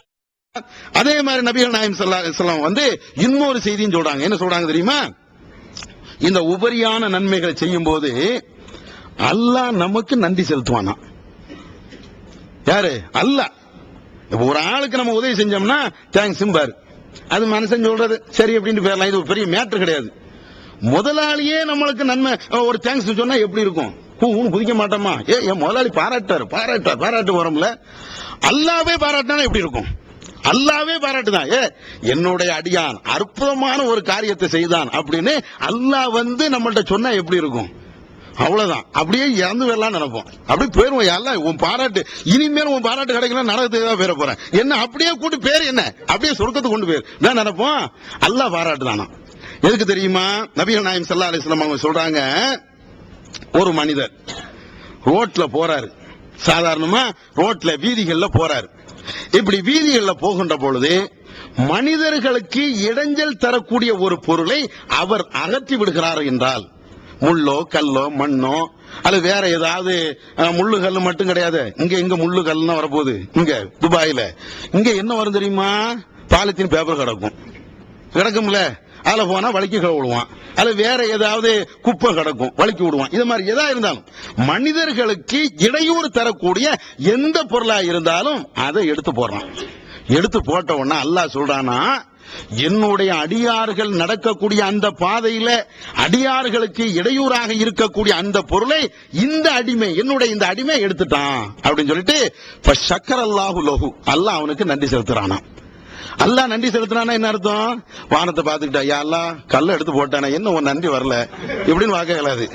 அதே மாதிரி நபிகள் நாயகம் ஸல்லல்லாஹு அலைஹி வஸல்லம் வந்து இன்னொரு செய்தியும் சொல்றாங்க. என்ன சொல்றாங்க தெரியுமா? இந்த உபரியான நன்மைகளை செய்யும் போது அல்லாஹ் நமக்கு நன்றி செலுத்துவானா. யாரு? அல்லாஹ். ஒரு ஆளுக்கு நம்ம உதவி செஞ்சோம்னா தேங்க்ஸ் பாரு, அது மனுஷன் சொல்றது சரி அப்படின்னு பேரலாம். இது ஒரு பெரிய மேட்டர் கிடையாது. முதலாளியே நம்மளுக்கு நன்மை ஒரு தேங்க்ஸ் சொன்னா எப்படி இருக்கும்? குதிக்க மாட்டோமா? என் முதலாளி பாராட்டு வரோம்ல. அல்லாவே பாராட்டினா எப்படி இருக்கும்? அல்லாவே பாராட்டுதான். என்னுடைய அடியான் அற்புதமான ஒரு காரியத்தை செய்தான் அப்படின்னு அல்லாஹ் வந்து நம்மள்ட்ட சொன்னா எப்படி இருக்கும்? அவ்வளவுதான். அப்படியே இறந்து வரலாம் நினைப்போம். அப்படி போயிருவோம். எல்லாம் உன் பாராட்டு, இனிமேல் உன் பாராட்டு கிடைக்கல, நரகத்துக்கு தான் பேர போறேன். என்ன அப்படியே கூட்டு பேர் என்ன அப்படியே சொர்க்கத்துக்கு கொண்டு போயிரு நான் நினைப்போம். அல்லாஹ் பாராட்டு தானா. எதுக்கு தெரியுமா? நபிகள் நாயகம் ஸல்லல்லாஹு அலைஹி வஸல்லம் அவங்க சொல்றாங்க, ஒரு மனிதர் ரோட்ல போறாரு, சாதாரணமா ரோட்ல வீதிகள்ல போறாரு. இப்படி வீதிகள்ல போகின்ற பொழுது மனிதர்களுக்கு இடைஞ்சல் தரக்கூடிய ஒரு பொருளை அவர் அகற்றி விடுகிறார் என்றால், முள்ளோ கல்லோ மண்ணோ அல்லது வேற ஏதாவது, முள்ளு கல்லு மட்டும் கிடையாது, இங்க முள்ளு கல்லுன்னு வரப்போகுது. இங்க துபாயில இங்க என்ன வரும் தெரியுமா? பாலித்தீன் பேப்பர் கிடக்கும்ல, அதுல போனா வலிக்கு விடுவான். அது வேற ஏதாவது குப்பை கிடக்கும், வலிக்கு விடுவான். இது மாதிரி எதா இருந்தாலும் மனிதர்களுக்கு இடையூறு தரக்கூடிய எந்த பொருளா இருந்தாலும் அதை எடுத்து போடுறான். எடுத்து போட்ட உடனே அல்லாஹ் சொல்றானா, என்னுடைய அடியார்கள் நடக்கக்கூடிய அந்த பாதையில அடியார்களுக்கு இடையூறாக இருக்கக்கூடிய அந்த பொருளை இந்த அடிமை, என்னுடைய இந்த அடிமை எடுத்துட்டான் அப்படின்னு சொல்லிட்டு ஷக்கரல்லாஹு லஹு, அல்லாஹ் அவனுக்கு நன்றி செலுத்துறானா. அல்லாஹ் நன்றி செலுத்தினா என்ன அர்த்தம்? வானத்தை பார்த்துக்கிட்டா, யா அல்லாஹ் கல்ல எடுத்து போட்டானே, என்ன உன் நன்றி வரல இப்படின்னு வாக்க இயலாது.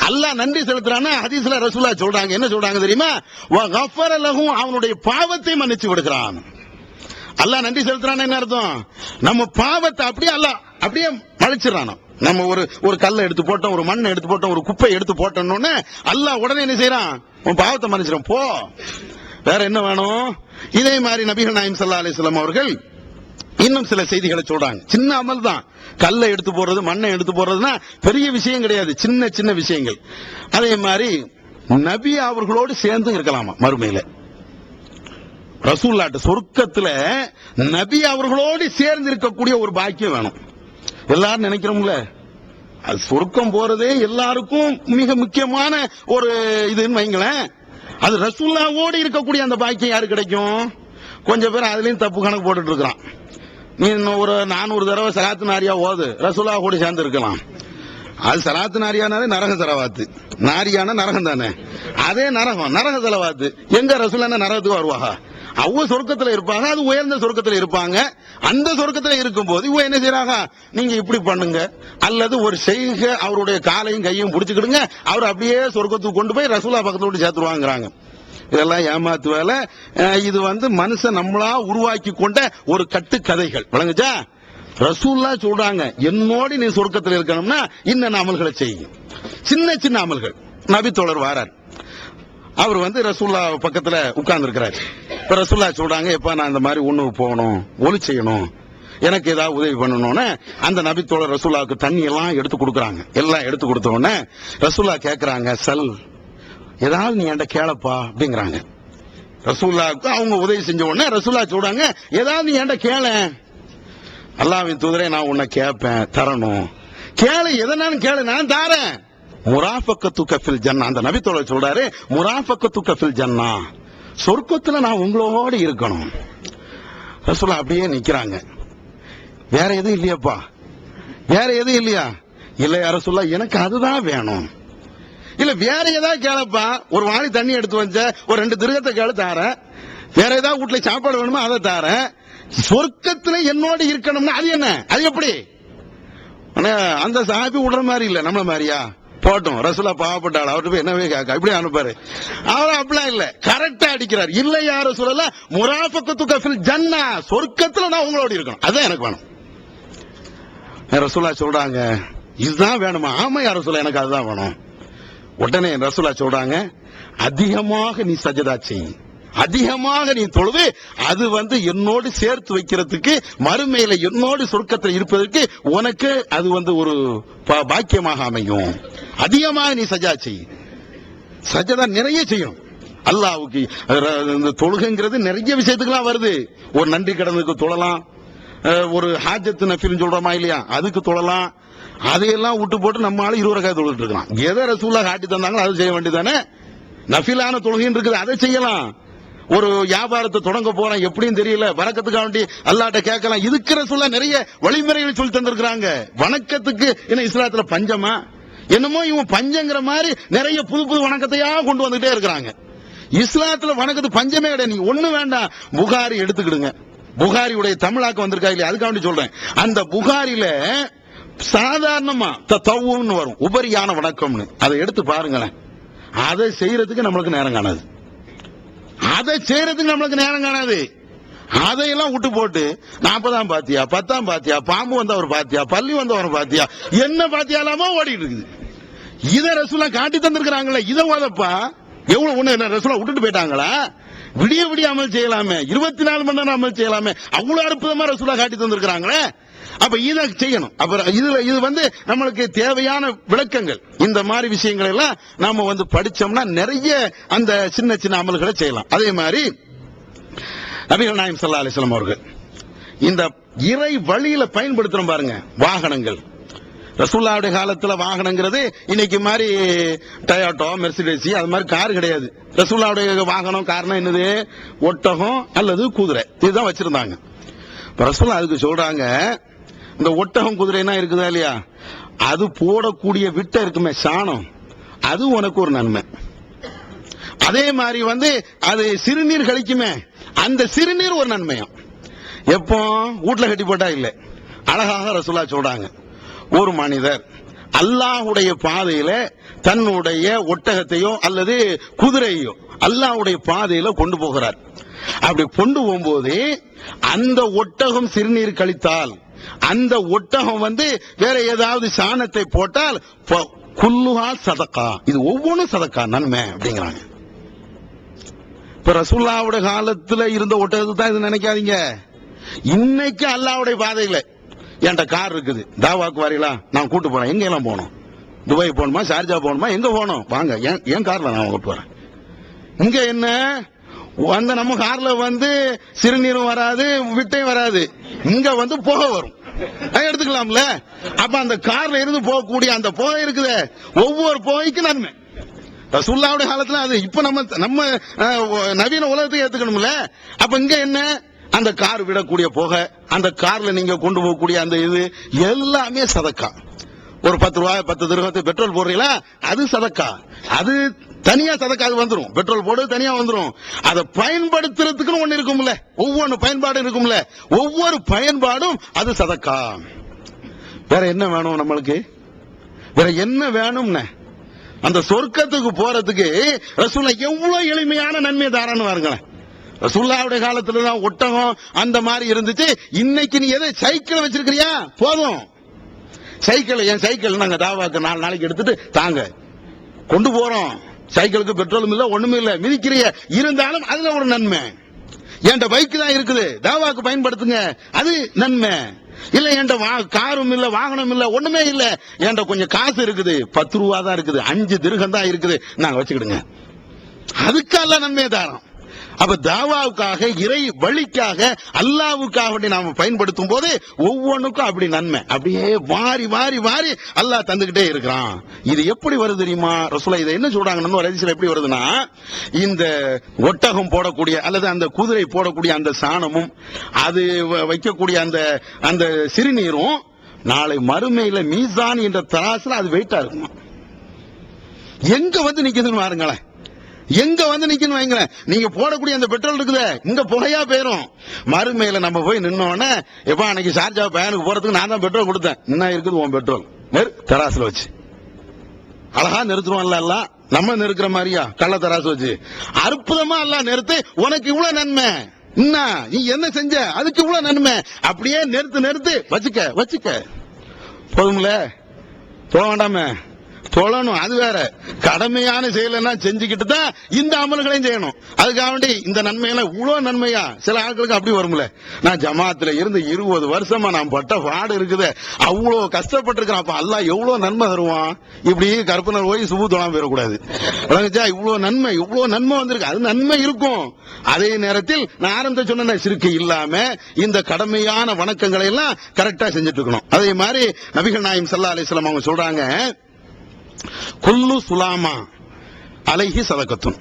அல்லாஹ் நன்றி செலுத்துறானா. ஹதீஸ்ல ரசூலுல்லாஹ் சொல்றாங்க, என்ன சொல்றாங்க தெரியுமா? வ கஃபர லஹு, அவனுடைய பாவத்தை மன்னிச்சு விடுகிறான். அல்லாஹ் நன்றி செலுத்துறான் என்ன அர்த்தம்? நம்ம பாவத்தை அப்படியே அல்லாஹ் அப்படியே மன்னிச்சிடறான். நம்ம ஒரு கல்லை எடுத்து போட்டோம், ஒரு மண்ணை எடுத்து போட்டோம், ஒரு குப்பை எடுத்து போட்டோம்னு அல்லாஹ் உடனே என்ன செய்யறான்? உன் பாவத்தை மன்னிச்சிடும் போ, வேற என்ன வேணும்? இதே மாதிரி நபிகள் நாயகம் ஸல்லல்லாஹு அலைஹி வஸல்லம் அவர்கள் இன்னும் சில செய்திகளை சொல்றாங்க. சின்ன அமல் தான், கல்லை எடுத்து போடுறது, மண்ணை எடுத்து போடுறதுன்னா பெரிய விஷயம் கிடையாது, சின்ன சின்ன விஷயங்கள். அதே மாதிரி நபி அவர்களோடு சேர்ந்து இருக்கலாமா மறுமையில. ரசூலுல்லாஹ் சொர்க்கத்துல நபி அவர்களோடு சேர்ந்து இருக்கக்கூடிய ஒரு பாக்கியம் வேணும். எல்லாரும் நினைக்கிறோம்ல, அது சொர்க்கம் போறதே எல்லாருக்கும் மிக முக்கியமான ஒரு இதுன்னு வைங்களேன். அது ரசூலுல்லாஹ்வோடு இருக்கக்கூடிய அந்த பாக்கியம் யாரு கிடைக்கும்? கொஞ்சம் பேர் அதுலயும் தப்பு கணக்கு போட்டுட்டு இருக்கான். நீ இன்னும் ஒரு 400 தடவை சலாத்து நாரியா ஓது, ரசூலுல்லாஹ் கூட சேர்ந்து இருக்கலாம். அது சலாத்து நாரியானாலே நரக செலவாத்து, நாரியான நரகம் தானே, அதே நரகம் நரக செலவாத்து. எங்க ரசூலுல்லாஹ் நரகத்துக்கு வருவாங்க? அவங்க சொர்க்கத்துல இருப்பாங்க, அது உயர்ந்த சொர்க்கத்துல இருப்பாங்க. அந்த சொர்க்கத்துல இருக்கும்போது இவங்க என்ன செய்யறாங்க, நீங்க இப்படி பண்ணுங்க, அல்லது ஒரு செய்க அவருடைய காலையும் கையும் பிடிச்சுக்கிடுங்க, அவர் அப்படியே சொர்க்கத்துக்கு கொண்டு போய் ரசூலுல்லாஹ் பக்கத்தோடு சேர்த்துருவாங்கிறாங்க. இதெல்லாம் ஏமாத்து வேலை. இது மனுஷன் நம்மளா உருவாக்கி கொண்ட ஒரு கட்டு கதைகள். விளங்குச்சா? ரசூலுல்லாஹ் சொல்றாங்க, என்னோடு நீ சொர்க்கத்தில் இருக்கணும்னா இன்ன அமல்களை செய்யுங்க. சின்ன சின்ன அமல்கள். நபி தோழர் வாரார், அவர் ரசூலுல்லாஹ் பக்கத்துல உட்கார்ந்து இருக்கிறார். இப்ப ரசூலுல்லாஹ் சொல்றாங்க, எப்ப நான் இந்த மாதிரி ஒண்ணு போகணும், ஒளி செய்யணும், எனக்கு ஏதாவது உதவி பண்ணணும்னு அந்த நபி தோழர் ரசூலுல்லாஹ்க்கு தண்ணி எல்லாம் எடுத்து கொடுக்கறாங்க. எல்லாம் எடுத்து கொடுத்த உடனே ரசூலுல்லாஹ் கேட்கறாங்க, சல், ஏதாவது நீ என்கிட்ட கேளப்பா அப்படிங்கிறாங்க. ரசூலுல்லாஹ்க்கு அவங்க உதவி செஞ்ச உடனே ரசூலுல்லாஹ் சொல்றாங்க, ஏதாவது நீ என்கிட்ட கேள. அல்லாஹ்வின் தூதரே, நான் உன்னை கேட்பேன், தரணும். கேளு, எதனாலும் கேளு, நான் தாரேன். முராஃபக்கத்துக ஃபில் ஜன்னா, அந்த நபி தோழர் சொல்றாரு, முராஃபக்கத்துக ஃபில் ஜன்னா, சொர்க்கத்துல நான் உங்களோட இருக்கணும். ரசூலுல்லாஹ் அப்படியே நிக்கிறாங்க. வேற எதுவும் இல்லையாப்பா? வேற எதுவும் இல்லையா? இல்ல யா ரசூலுல்லாஹ், எனக்கு அதுதான் வேணும். இல்ல வேற ஏதாவது கேளப்பா, ஒரு வாளி தண்ணி எடுத்து வச்ச, ஒரு 2 திருகத்தை கேளு தாரேன். வேற ஏதாவது வீட்டுல சாப்பாடு வேணுமா, அதை தாரேன். சொர்க்கத்துல என்னோட இருக்கணும்னா அது என்ன, அது எப்படி? அந்த சாபி விடுற மாதிரி இல்ல, நம்மள மாதிரியா போட்டோம். ரசூலுல்லாஹ் பாவப்பட்டாள், அவர்கிட்ட போய் என்னவே கேட்க இப்படி அனுப்பாரு. அவர் அப்படிலாம் இல்ல, கரெக்டா அடிக்கிறார். இல்ல யார சொல்லல, முராஃபக்கத்துக ஃபில் ஜன்னா, சொர்க்கத்துல நான் உங்களோட இருக்கணும், அதான் எனக்கு வேணும். ரசூலுல்லாஹ் சொல்றாங்க, இதுதான் வேணுமா? ஆமா யார சொல்ல, எனக்கு அதுதான் வேணும். உடனே ரசூலுல்லாஹ் சொல்றாங்க, அதிகமாக நீ சஜதா செய், அதிகமாக நீ தொழுது, அது என்னோடு சேர்த்து வைக்கிறதுக்கு, மறுமையில என்னோடு சொர்க்கத்தில் இருப்பதற்கு உனக்கு அது ஒரு பாக்கியமாக அமையும். அதிகமாக நீ சஜா செய். சஜதா நிறைய செய்யும் அல்லாஹ்வுக்கு. தொழுகைங்கிறது நிறைய விஷயத்துக்குலாம் வருது. ஒரு நன்றி கடனுக்கு தொழலாம், ஒரு ஹாஜத்து நஃபில்னு சொல்றோமா இல்லையா, அதுக்கு தொழலாம். அதையெல்லாம் விட்டு போட்டு நம்ம ஆளு 20 ரக்காத் தொழுதுட்டு இருக்கான். எதை ரசூலுல்லாஹ் காட்டி தந்தாங்களோ அது செய்ய வேண்டியதானே. நஃபிலான தொழுகைன்னு இருக்குது, அதை செய்யலாம். ஒரு வியாபாரத்தை தொடங்க போறேன், எப்படின்னு தெரியல, வணக்கத்துக்காக வேண்டி அல்லாஹ்ட்ட கேட்கலாம். இதுக்கு ரசூலுல்லாஹ் நிறைய வழிமுறைகள் சொல்லி தந்திருக்காங்க. வணக்கத்துக்கு என்ன இஸ்லாத்துல பஞ்சமா? என்னமோ இவன் பஞ்சங்கிற மாதிரி நிறைய புது புது வணக்கத்தையா கொண்டு வந்துட்டே இருக்கிறாங்க. இஸ்லாத்துல வணக்கத்து பஞ்சமே கிடையாது. நீங்க ஒண்ணு வேண்டாம், புகாரி எடுத்துக்கிடுங்க. புகாரியுடைய தமிழாக்கம் வந்திருக்கா இல்லையா, அதுக்காக வேண்டி சொல்றேன். அந்த புகாரில சாதாரணமா தத்தவுன்னு வரும், உபரியான வணக்கம்னு. அதை எடுத்து பாருங்களேன். அதை செய்யறதுக்கு நம்மளுக்கு நேரம் காணாது. அதை செய்யறதுக்கு நம்மளுக்கு நேரம் காணாது. அதையெல்லாம் விட்டு போட்டு 40ஆம் பாத்தியா, 10ஆம் பாத்தியா, பாம்பு வந்தவர் பாத்தியா, பள்ளி வந்தவர் பாத்தியா, என்ன பாத்தியாலாமோ ஓடிட்டு இருக்குது. இதை ரசூலுல்லாஹ் காட்டி தந்திருக்கிறாங்களே, இதை ஓதப்பா. எவ்வளவு ஒண்ணு ரசூலுல்லாஹ் விட்டுட்டு போயிட்டாங்களா? விடிய விடிய அமல் செய்யலாமே, 24 மணி நேரம் அமல் செய்யலாமே, அவ்வளவு அற்புதமா ரசூலுல்லாஹ் காட்டி தந்திருக்கிறாங்களே. அப்ப இதை செய்யணும். அப்புறம் இது நம்மளுக்கு தேவையான விளக்கங்கள். இந்த மாதிரி விஷயங்கள் எல்லாம் நாம படிச்சோம்னா நிறைய அந்த சின்ன சின்ன அமல்களை செய்யலாம். அதே மாதிரி நபிகள் நாயகம் ஸல்லல்லாஹு அலைஹி வஸல்லம் அவர்கள் இந்த இறை வழியில பயன்படுத்துறோம் பாருங்க, வாகனங்கள். ரசூலுல்லாஹ்வுடைய காலத்துல வாகனங்கிறது இன்னைக்கு மாதிரி டொயோட்டோ, மெர்சிடஸ், அது மாதிரி கார் கிடையாது. ரசூலுல்லாஹ்வுடைய வாகனம் காரணம் என்னது? ஒட்டகம் அல்லது குதிரை, இதுதான் வச்சிருந்தாங்க. ரசூலுல்லாஹ் அதுக்கு சொல்றாங்க, இந்த ஒட்டகம் குதிரைனா இருக்குதா இல்லையா, அது போடக்கூடிய விட்ட இருக்குமே சாணம், அது உனக்கு ஒரு நன்மை. அதே மாதிரி அது சிறுநீர் கழிக்குமே, அந்த சிறுநீர் ஒரு நன்மையும். எப்போ வீட்டுல கட்டி போட்டா இல்ல. அழகாக ரசூலுல்லாஹ் சொல்றாங்க, ஒரு மனிதர் அல்லாஹ்வுடைய பாதையில தன்னுடைய ஒட்டகத்தையோ அல்லது குதிரையோ அல்லாஹ்வுடைய பாதையில கொண்டு போகிறார். அப்படி கொண்டு போகும்போது அந்த ஒட்டகம் சிறுநீர் கழித்தால், அந்த ஒட்டகம் வேற ஏதாவது சாணத்தை போட்டால், குல்லுஹா சதகா, இது ஒவ்வொன்றும் சதகா, நன்மை அப்படிங்கிறாங்க. இப்ப ரசூலுல்லாஹ்வுடைய காலத்துல இருந்த ஒட்டகத்தை தான் இது நினைக்காதீங்க. இன்னைக்கு அல்லாஹ்வுடைய பாதையில என்கிட்ட கார் இருக்குது, தாவாக்கு வரீங்களா, நான் கூட்டு போறேன். எங்க எல்லாம் போகணும்? துபாய் போகணுமா, ஷார்ஜா போகணுமா, எங்க போகணும்? வாங்க, என் கார்ல நான் கூட்டு போறேன். இங்க என்ன அந்த நம்ம கார்ல வந்து சிறுநீரும் வராது, விட்டையும் வராது, இங்க வந்து புகை வரும், எடுத்துக்கலாம்ல. அப்ப அந்த கார்ல இருந்து போகக்கூடிய அந்த புகை இருக்குது, ஒவ்வொரு புகைக்கும் நன்மை. ரசூலுல்லாஹ்வுடைய காலத்துல அது இப்ப நம்ம நவீன உலகத்துக்கு ஏத்துக்கணும்ல. அப்ப இங்க என்ன, அந்த கார் விடக்கூடிய புகை, அந்த கார்ல நீங்க கொண்டு போகக்கூடிய அந்த இது எல்லாமே சதக்கா. ஒரு 10 ரூபாய் 10 திர்ஹத்துக்கு பெட்ரோல் போடுறீங்களா, அது சதக்கா. அது தனியா சதக்கா, அது வந்துரும். பெட்ரோல் போடு தனியா வந்துரும். அதை பயன்படுத்துறதுக்குன்னு ஒண்ணு இருக்கும்ல, ஒவ்வொரு பயன்பாடும் இருக்கும்ல, ஒவ்வொரு பயன்பாடும் அது சதக்கா. வேற என்ன வேணும் நம்மளுக்கு, வேற என்ன வேணும்னு? அந்த சொர்க்கத்துக்கு போறதுக்கு ரசூலுல்லாஹ் எவ்வளவு எளிமையான நன்மை தாரான்னு பாருங்களேன். ரசூலுல்லாஹ்வுடைய காலத்துல தான் ஒட்டகம் அந்த மாதிரி இருந்துச்சு. இன்னைக்கு நீ எதை சைக்கிள் வச்சிருக்கிறியா, போதும். சைக்கிள், என் சைக்கிள் நாங்க தாவாக்கு 4 நாளைக்கு எடுத்துட்டு தாங்க கொண்டு போறோம். சைக்கிளுக்கு பெட்ரோலும் இல்ல, ஒண்ணுமே இல்ல, மிதிக்கிறிய இருந்தாலும் அதுல ஒரு நன்மை. என்கிட்ட பைக் தான் இருக்குது, தாவாக்கு பயன்படுத்துங்க, அது நன்மை. இல்ல என்கிட்ட காரும் இல்ல, வாகனம் இல்ல, ஒண்ணுமே இல்ல, என்கிட்ட கொஞ்சம் காசு இருக்குது, 10 ரூபா தான் இருக்குது, 5 திர்ஹம் தான் இருக்குது, நாங்க வச்சுக்கிடுங்க, அதுக்கெல்லாம் நன்மை தாரோம். அப்ப தாவாவுக்காக, இறை வழிக்காக, அல்லாவுக்காக நாம பயன்படுத்தும் போது ஒவ்வொன்றுக்கும் அப்படி நன்மை அப்படியே வாரி வாரி வாரி அல்லாஹ் தந்துகிட்டே இருக்கிறான். இது எப்படி வருது தெரியுமா? ரசூலுல்லாஹ் இதை என்ன சொல்றாங்கன்னு ஒரு ஹதீஸ்ல எப்படி வருதுன்னா, இந்த ஒட்டகம் போடக்கூடிய அல்லது அந்த குதிரை போடக்கூடிய அந்த சாணமும் அது வைக்கக்கூடிய அந்த சிறுநீரும் நாளை மறுமையில மீசான் என்ற தராசுல அது வெயிட்டா இருக்குமா. எங்க வந்து நிக்குதுன்னு பாருங்களேன், எங்க வந்து நிக்கணும் வைங்களேன். நீங்க போடக்கூடிய அந்த பெட்ரோல் இருக்குது, இங்க புகையா போயிரும். மறுமையில நம்ம போய் நின்னோடனே, எப்ப அன்னைக்கு ஷார்ஜா பயனுக்கு போறதுக்கு நான் தான் பெட்ரோல் கொடுத்தேன், என்ன இருக்குது உன் பெட்ரோல், தராசுல வச்சு அழகா நிறுத்துருவோம்ல. எல்லாம் நம்ம நிறுக்கிற மாதிரியா கள்ள தராசு வச்சு அற்புதமா எல்லாம் நிறுத்து, உனக்கு இவ்வளவு நன்மை, நீ என்ன செஞ்ச அதுக்கு இவ்வளவு நன்மை, அப்படியே நிறுத்து வச்சுக்க போதும்ல, போக வேண்டாமே, தொழணும். அது வேற, கடமையான செயலெல்லாம் செஞ்சுக்கிட்டு தான் இந்த அமல்களையும் செய்யணும். அதுக்காக வேண்டி இந்த நன்மையெல்லாம் இவ்வளவு நன்மையா சில ஆட்களுக்கு அப்படி வரும்ல. நான் ஜமாத்துல இருந்து 20 வருஷமா நான் பட்ட பாடு இருக்குது, அவ்வளவு கஷ்டப்பட்டு இருக்கிறேன், அப்ப அல்லாஹ் எவ்வளவு நன்மை தருவான். இப்படி கற்பனை போய் சுபு தொழாம போயிடக்கூடாது. இவ்வளவு நன்மை வந்திருக்கு, அது நன்மை இருக்கும். அதே நேரத்தில் நான் ஆரம்ப சொன்ன சிறுக்கு இல்லாம இந்த கடமையான வணக்கங்களை எல்லாம் கரெக்டா செஞ்சுட்டு இருக்கணும். அதே மாதிரி நபிகள் நாயகம் ஸல்லல்லாஹு அலைஹி வஸல்லம் அவங்க சொல்றாங்க, குல்லு சுலாமா அலைஹி சதகத்துன்,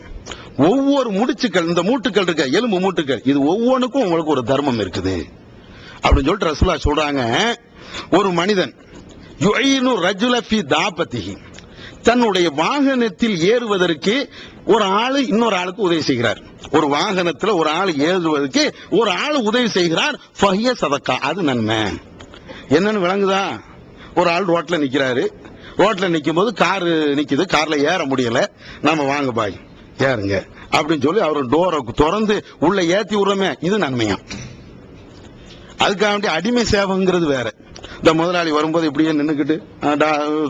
ஒவ்வொரு முடிச்சுக்கள், இந்த மூட்டுக்கள் இருக்க எலும்பு மூட்டுக்கள், இது ஒவ்வொன்றுக்கும் உங்களுக்கு ஒரு தர்மம் இருக்குது அப்படின்னு சொல்லிட்டு ரசூலுல்லாஹ் சொல்றாங்க. ஒரு மனிதன் யுஈனு ரஜுல ஃபீ தாபத்திஹி, தன்னுடைய வாகனத்தில் ஏறுவதற்கு ஒரு ஆளு இன்னொரு ஆளுக்கு உதவி செய்கிறார். ஒரு வாகனத்தில் ஒரு ஆள் ஏறுவதற்கு ஒரு ஆள் உதவி செய்கிறார், ஃபஹிய சதக்கா, அது நன்மை. என்னன்னு விளங்குதா? ஒரு ஆள் ரோட்ல நிக்கிறாரு, ரோட்ல நிக்கும் போது காரு நிக்குது, கார்ல ஏற முடியல, நாம வாங்க பாய் ஏறுங்க அப்படின்னு சொல்லி அவர் டோரை திறந்து உள்ள ஏத்தி விடுறோமே, இது நன்மையா. அதுக்காக வேண்டிய அடிமை சேவகங்கிறது வேற. இந்த முதலாளி வரும்போது இப்படியே நின்னுக்கிட்டு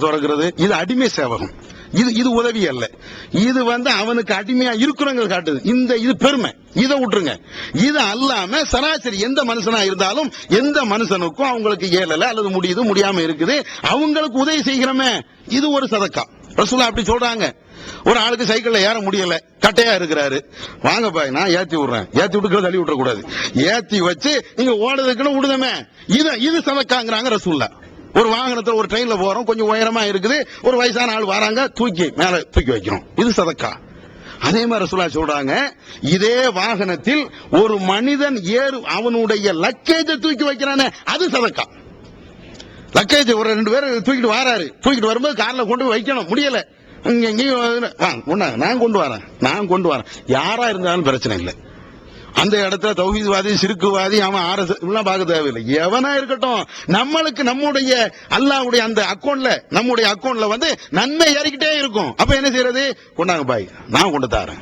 திறக்கிறது, இது அடிமை சேவகம், இது உதவி அல்ல. இது அவனுக்கு அடிமையா இருக்கிறவங்க காட்டுது. இது பெருமை, இதை விட்டுருங்க. இது அல்லாம சராசரி எந்த மனுஷனா இருந்தாலும் எந்த மனுஷனுக்கும் அவங்களுக்கு ஏழல அல்லது முடியாம இருக்குது, அவங்களுக்கு உதவி செய்கிறோமே, இது ஒரு சதக்கா. ரசூலுல்லாஹ் அப்படி சொல்றாங்க. ஒரு ஆளுக்கு சைக்கிள்ல ஏற முடியல, கட்டையா இருக்கிறாரு, வாங்க பாய் நான் ஏத்தி விடுறேன், ஏத்தி விட்டு தள்ளி விட்டுற கூடாது, ஏத்தி வச்சு நீங்க ஓடுறதுக்குன்னு விடுதமே, இது சதக்காங்கிறாங்க ரசூலுல்லாஹ். ஒரு வாகனத்துல ஒரு ட்ரெயின்ல போறோம், கொஞ்சம் உயரமா இருக்குது, ஒரு வயசான ஆள் வராங்க, மேல தூக்கி வைக்கிறோம், இது சதக்கா. அதே மாதிரி ரசூலுல்லாஹ் சொல்றாங்க, இதே வாகனத்தில் ஒரு மனிதன் அவனுடைய லக்கேஜை தூக்கி வைக்கிறானே, அது சதக்கா. லக்கேஜ் ஒரு 2 பேர் தூக்கிட்டு வராரு, தூக்கிட்டு வரும்போது கார்ல கொண்டு வைக்கணும், முடியல, நான் கொண்டு வரேன், யாரா இருந்தாலும் பிரச்சனை இல்லை. அந்த இடத்துல தௌஹீத்வாதி, சிறுக்குவாதி, அவன் ஆர்எஸ்எஸ் எல்லாம் பார்க்க தேவையில்லை, எவனா இருக்கட்டும், நம்மளுக்கு நம்முடைய அல்லாஹ்வுடைய அந்த அக்கௌண்ட்ல, நம்முடைய அக்கௌண்ட்ல நன்மை ஏறிக்கிட்டே இருக்கும். அப்ப என்ன செய்யறது? கொண்டாங்க பாய், நான் கொண்டு தரேன்,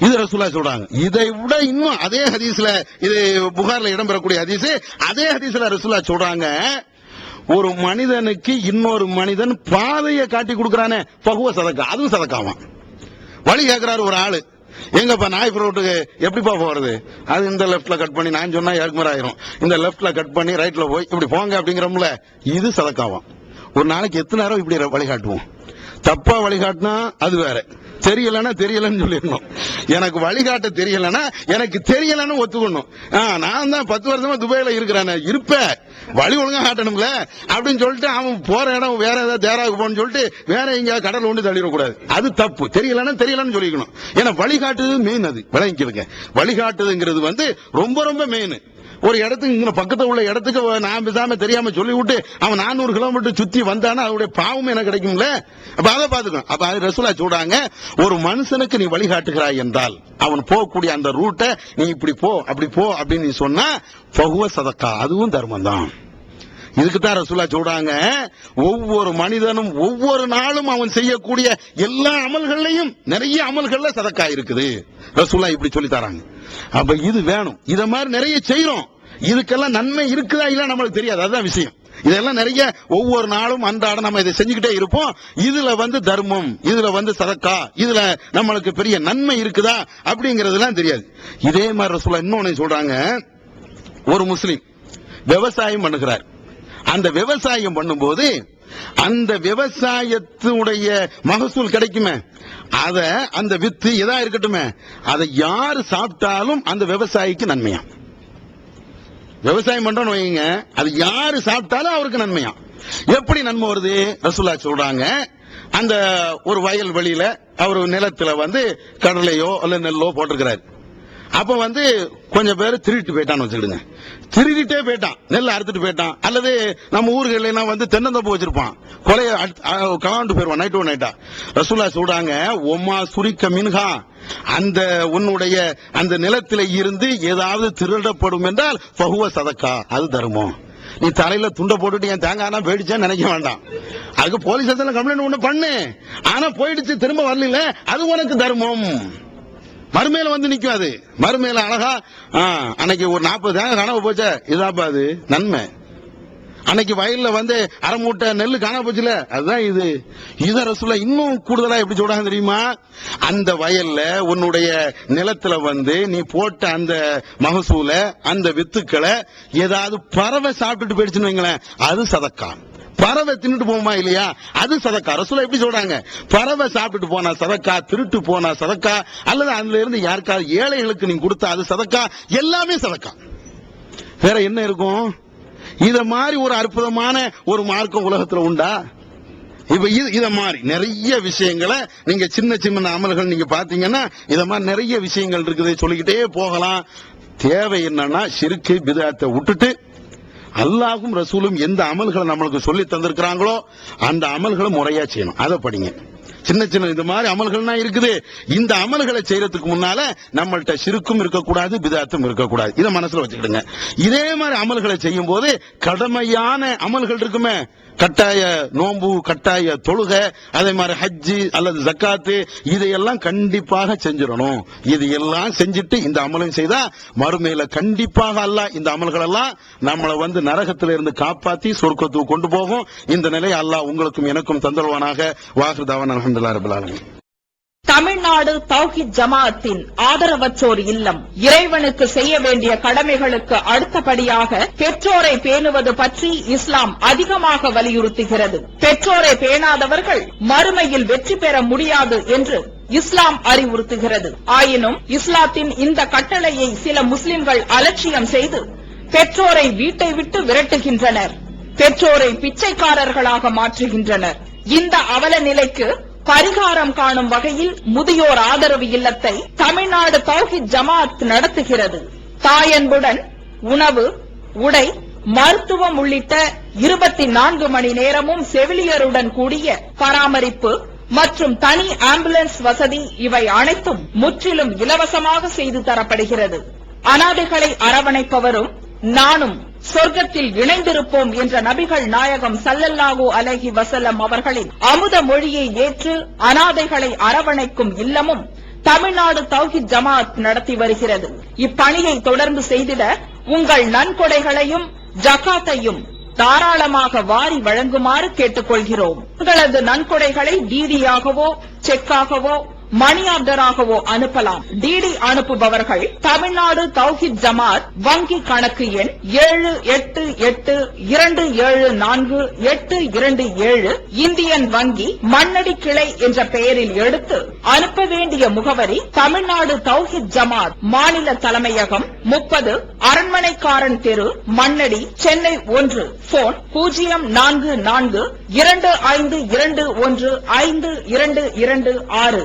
இது ரசூலுல்லாஹ் சொல்றாங்க. இதை விட இன்னும் அதே ஹதீஸ்ல, இது புகார்ல இடம்பெறக்கூடிய ஹதீஸ், அதே ஹதீஸ்ல ரசூலுல்லாஹ் சொல்றாங்க, ஒரு மனிதனுக்கு இன்னொரு மனிதன் பாதையை காட்டி கொடுக்கறானே, ஃபஹுவ சதக்கா, அதுவும் சதக்காவான். வழி கேட்கிறாரு ஒரு ஆளு, எங்கப்பா நாய்ப்பு ரோட்டுக்கு எப்படிப்பா போறது, அது இந்த லெப்ட்ல கட் பண்ணி, நான் சொன்னா ஏற்குமாரி ஆயிரும், இந்த லெப்ட்ல கட் பண்ணி ரைட்ல போய் இப்படி போங்க அப்படிங்கிறோம்ல, இது சதக்காவான். ஒரு நாளைக்கு எத்தனை நேரம் இப்படி வழிகாட்டுவோம்? தப்பா வழிகாட்டினா அது வேற, தெரியலன்னா தெரியலன்னு சொல்லிடணும். எனக்கு வழிகாட்ட தெரியலன்னா எனக்கு தெரியலன்னு ஒத்துக்கணும். நான் தான் 10 வருஷமா துபாயில இருக்கிறேன், இருப்பேன், வழி ஒழுங்கா காட்டணும்ல அப்படின்னு சொல்லிட்டு அவன் போற இடம் வேற ஏதாவது தேராவுக்கு போகணும்னு சொல்லிட்டு வேற எங்கேயாவது கடல் ஒன்று தள்ளிடக்கூடாது. அது தப்பு. தெரியலன்னா தெரியலன்னு சொல்லிக்கணும். ஏன்னா வழிகாட்டுது மெயின். அது விளங்கிக்கிறதுங்க. வழிகாட்டுதுங்கிறது வந்து ரொம்ப ரொம்ப மெயின். ஒரு இடத்துக்கு இங்க பக்கத்துல உள்ள இடத்துக்கு நான் பேசாம தெரியாம சொல்லி விட்டு அவன் 400 கிலோமீட்டர் சுத்தி வந்தானா அவருடைய பாவம் எனக்கு கிடைக்கும்ல. அப்ப அதை பாத்துக்கணும். அப்ப ரசூலா சொல்றாங்க, ஒரு மனுஷனுக்கு நீ வழிகாட்டுகிறாய் என்றால் அவன் போகக்கூடிய அந்த ரூட்டை நீ இப்படி போ அப்படி போ அப்படின்னு நீ சொன்னா ஃபஹுவ சதக்கா, அதுவும் தர்மம் தான். இதுக்குத்தான் ரசூலா சொல்றாங்க, ஒவ்வொரு மனிதனும் ஒவ்வொரு நாளும் அவன் செய்யக்கூடிய எல்லா அமல்கள்லையும் நிறைய அமல்கள்ல சதக்கா இருக்குது. ரசூலா இப்படி சொல்லி தராங்க. அப்ப இது வேணும். இத மாதிரி நிறைய செய்யறோம், இதுக்கெல்லாம் நன்மை இருக்குதா இல்ல நம்மளுக்கு தெரியாது. அதுதான் விஷயம். இதெல்லாம் நிறைய ஒவ்வொரு நாளும் அன்றாடம் நம்ம இதை செஞ்சுக்கிட்டே இருப்போம். இதுல வந்து தர்மம், இதுல வந்து சதக்கா, இதுல நம்மளுக்கு பெரிய நன்மை இருக்குதா அப்படிங்கறதுலாம் தெரியாது. இதே மாதிரி ரசூலா இன்னொன்னு சொல்றாங்க, ஒரு முஸ்லிம் விவசாயம் பண்ணுகிறார். அந்த விவசாயம் பண்ணும்போது அந்த விவசாயத்தினுடைய மகசூல் கிடைக்குமே, அத அந்த வித்து எதா இருக்கட்டுமே, அதை யாரு சாப்பிட்டாலும் அந்த விவசாயிக்கு நன்மையா. விவசாயம் பண்றோம்னு வைங்க, அது யாரு சாப்பிட்டாலும் அவருக்கு நன்மையா. எப்படி நன்மை வருது? ரசூலா சொல்றாங்க, அந்த ஒரு வயல் வெளியில அவர் நிலத்துல வந்து கடலையோ அல்ல நெல்லோ போட்டிருக்கிறாரு. அப்ப வந்து கொஞ்சம் பேர் திருட்டு போயிட்டான்னு வச்சுக்கிடுங்க. திருடிட்டே போயிட்டான், நெல் அறுத்துட்டு போயிட்டான். அல்லது நம்ம ஊர்களெல்லாம் வந்து தென்னந்தோப்பு வச்சிருப்பான், கொலைய கலாண்டு போயிருவான் நைட்டு நைட்டா. ரசூலா சொல்றாங்க, ஒமா சுரிக்க மின்ஹா, அந்த உன்னுடைய அந்த நிலத்தில இருந்து ஏதாவது திருடப்படும் என்றால் ஃபஹுவ சதக்கா, அது தர்மம். நீ தலையில துண்டை போட்டுட்டு என் தேங்காய் போயிடுச்சேன்னு நினைக்க வேண்டாம். அதுக்கு போலீஸ் ஸ்டேஷன்ல கம்ப்ளைண்ட் ஒண்ணு பண்ணு. ஆனா போயிடுச்சு, திரும்ப வரல, அது உனக்கு தர்மம். மறுமையில வந்து நிக்கும். அது மறுமையில அழகா அன்னைக்கு ஒரு 40 தேங்காய் காணாம போச்ச, இதாப்பா அது நன்மை. அன்னைக்கு வயல்ல வந்து அரை மூட்டை நெல்லு காணாம போச்சுல, அதுதான் இது. இத ரசூலா இன்னும் கூடுதலா எப்படி சொல்றாங்க தெரியுமா? அந்த வயல்ல உன்னுடைய நிலத்துல வந்து நீ போட்ட அந்த மகசூல, அந்த வித்துக்களை ஏதாவது பறவை சாப்பிட்டுட்டு போயிடுச்சுன்னு வைங்களேன், அது சதக்கா. பறவை தின்னுட்டு போமா இல்லையா, அது சதக்கா. ரசூலா எப்படி சொல்றாங்க? பறவை சாப்பிட்டுட்டு போனா சதக்கா, திருட்டு போனா சதக்கா, அல்லது அதுல இருந்து யாருக்காவது ஏழைகளுக்கு நீ கொடுத்தா அது சதக்கா. எல்லாமே சதக்கா. வேற என்ன இருக்கும்? இத மாதிரி ஒரு அற்புதமான ஒரு மார்க்கம் உலகத்துல உண்டா? இப்ப இத மாதிரி நிறைய விஷயங்களை நீங்க சின்ன சின்ன அமல்கள் நீங்க பாத்தீங்கன்னா இத மாதிரி நிறைய விஷயங்கள் இருக்குது, சொல்லிக்கிட்டே போகலாம். தேவை என்னன்னா ஷிர்கு பித்அத்தை விட்டுட்டு அல்லாஹ்வும் ரசூலும் எந்த அமல்களை நம்மளுக்கு சொல்லி தந்திருக்கிறாங்களோ அந்த அமல்களை முறையா செய்யணும். அதை படிங்க. சின்ன சின்ன இந்த மாதிரி அமல்கள்னா இருக்குது. இந்த அமல்களை செய்யறதுக்கு முன்னால நம்மள்ட்ட ஷிர்க்கும் இருக்கக்கூடாது, பித்அத்தும் இருக்கக்கூடாது. இதை மனசுல வச்சுக்கிடுங்க. இதே மாதிரி அமல்களை செய்யும் போது கடமையான அமல்கள் இருக்குமே, கட்டாய நோன்பு, கட்டாய தொழுகை, அதே மாதிரி ஹஜ்ஜி அல்லது ஜக்காத்து, இதையெல்லாம் கண்டிப்பாக செஞ்சிடணும். இது எல்லாம் செஞ்சுட்டு இந்த அமலையும் செய்தா மறுமையில கண்டிப்பாக அல்லாஹ் இந்த அமல்கள் எல்லாம் நம்மளை வந்து நரகத்தில இருந்து காப்பாத்தி சொர்க்கத்துக்கு கொண்டு போகும். இந்த நிலையை அல்லாஹ் உங்களுக்கும் எனக்கும் தந்தல்வானாக. வாஹிர் தஅவானா அல்ஹம்துலில்லாஹி ரப்பில் ஆலமீன். தமிழ்நாடு தௌஹீத் ஜமாஅத்தின் ஆதரவற்றோர் இல்லம் இறைவனுக்கு செய்ய வேண்டிய கடமைகளுக்கு அடுத்தபடியாக பெற்றோரை பேணுவது பற்றி இஸ்லாம் அதிகமாக வலியுறுத்துகிறது. பெற்றோரை பேணாதவர்கள் மறுமையில் வெற்றி பெற முடியாது என்று இஸ்லாம் அறிவுறுத்துகிறது. ஆயினும் இஸ்லாத்தின் இந்த கட்டளையை சில முஸ்லிம்கள் அலட்சியம் செய்து பெற்றோரை வீட்டை விட்டு விரட்டுகின்றனர், பெற்றோரை பிச்சைக்காரர்களாக மாற்றுகின்றனர். இந்த அவல நிலைக்கு பரிகாரம் காணும் வகையில் முதியோர் ஆதரவு இல்லத்தை தமிழ்நாடு தௌஹீத் ஜமாஅத் நடத்துகிறது. தாயன்புடன் உணவு, உடை, மருத்துவம் உள்ளிட்ட 24 மணி நேரமும் செவிலியருடன் கூடிய பராமரிப்பு மற்றும் தனி ஆம்புலன்ஸ் வசதி, இவை அனைத்தும் முற்றிலும் இலவசமாக செய்து தரப்படுகிறது. அனாதைகளை அரவணைப்பவரும் நானும் சொர்க்கத்தில் இணைந்திருப்போம் என்ற நபிகள் நாயகம் ஸல்லல்லாஹு அலைஹி வஸல்லம் அவர்களின் அமுத மொழியை ஏற்று அனாதைகளை அரவணைக்கும் இல்லமும் தமிழ்நாடு தௌஹீத் ஜமாஅத் நடத்தி வருகிறது. இப்பணியை தொடர்ந்து செய்திட உங்கள் நன்கொடைகளையும் ஜகாத்தையும் தாராளமாக வாரி வழங்குமாறு கேட்டுக்கொள்கிறோம். உங்களது நன்கொடைகளை டிடியாகவோ, செக்காகவோ, மணி ஆர்டராகவோ அனுப்பலாம். டிடி அனுப்புபவர்கள் தமிழ்நாடு தௌஹித் ஜமாத் வங்கி கணக்கு எண் 7882748227 இந்தியன் வங்கி மண்ணடி கிளை என்ற பெயரில் எடுத்து அனுப்ப வேண்டிய முகவரி தமிழ்நாடு தௌஹித் ஜமாத் மாநில தலைமையகம் 30 அரண்மனைக்காரன் தெரு மண்ணடி சென்னை 1. போன் 044252152226.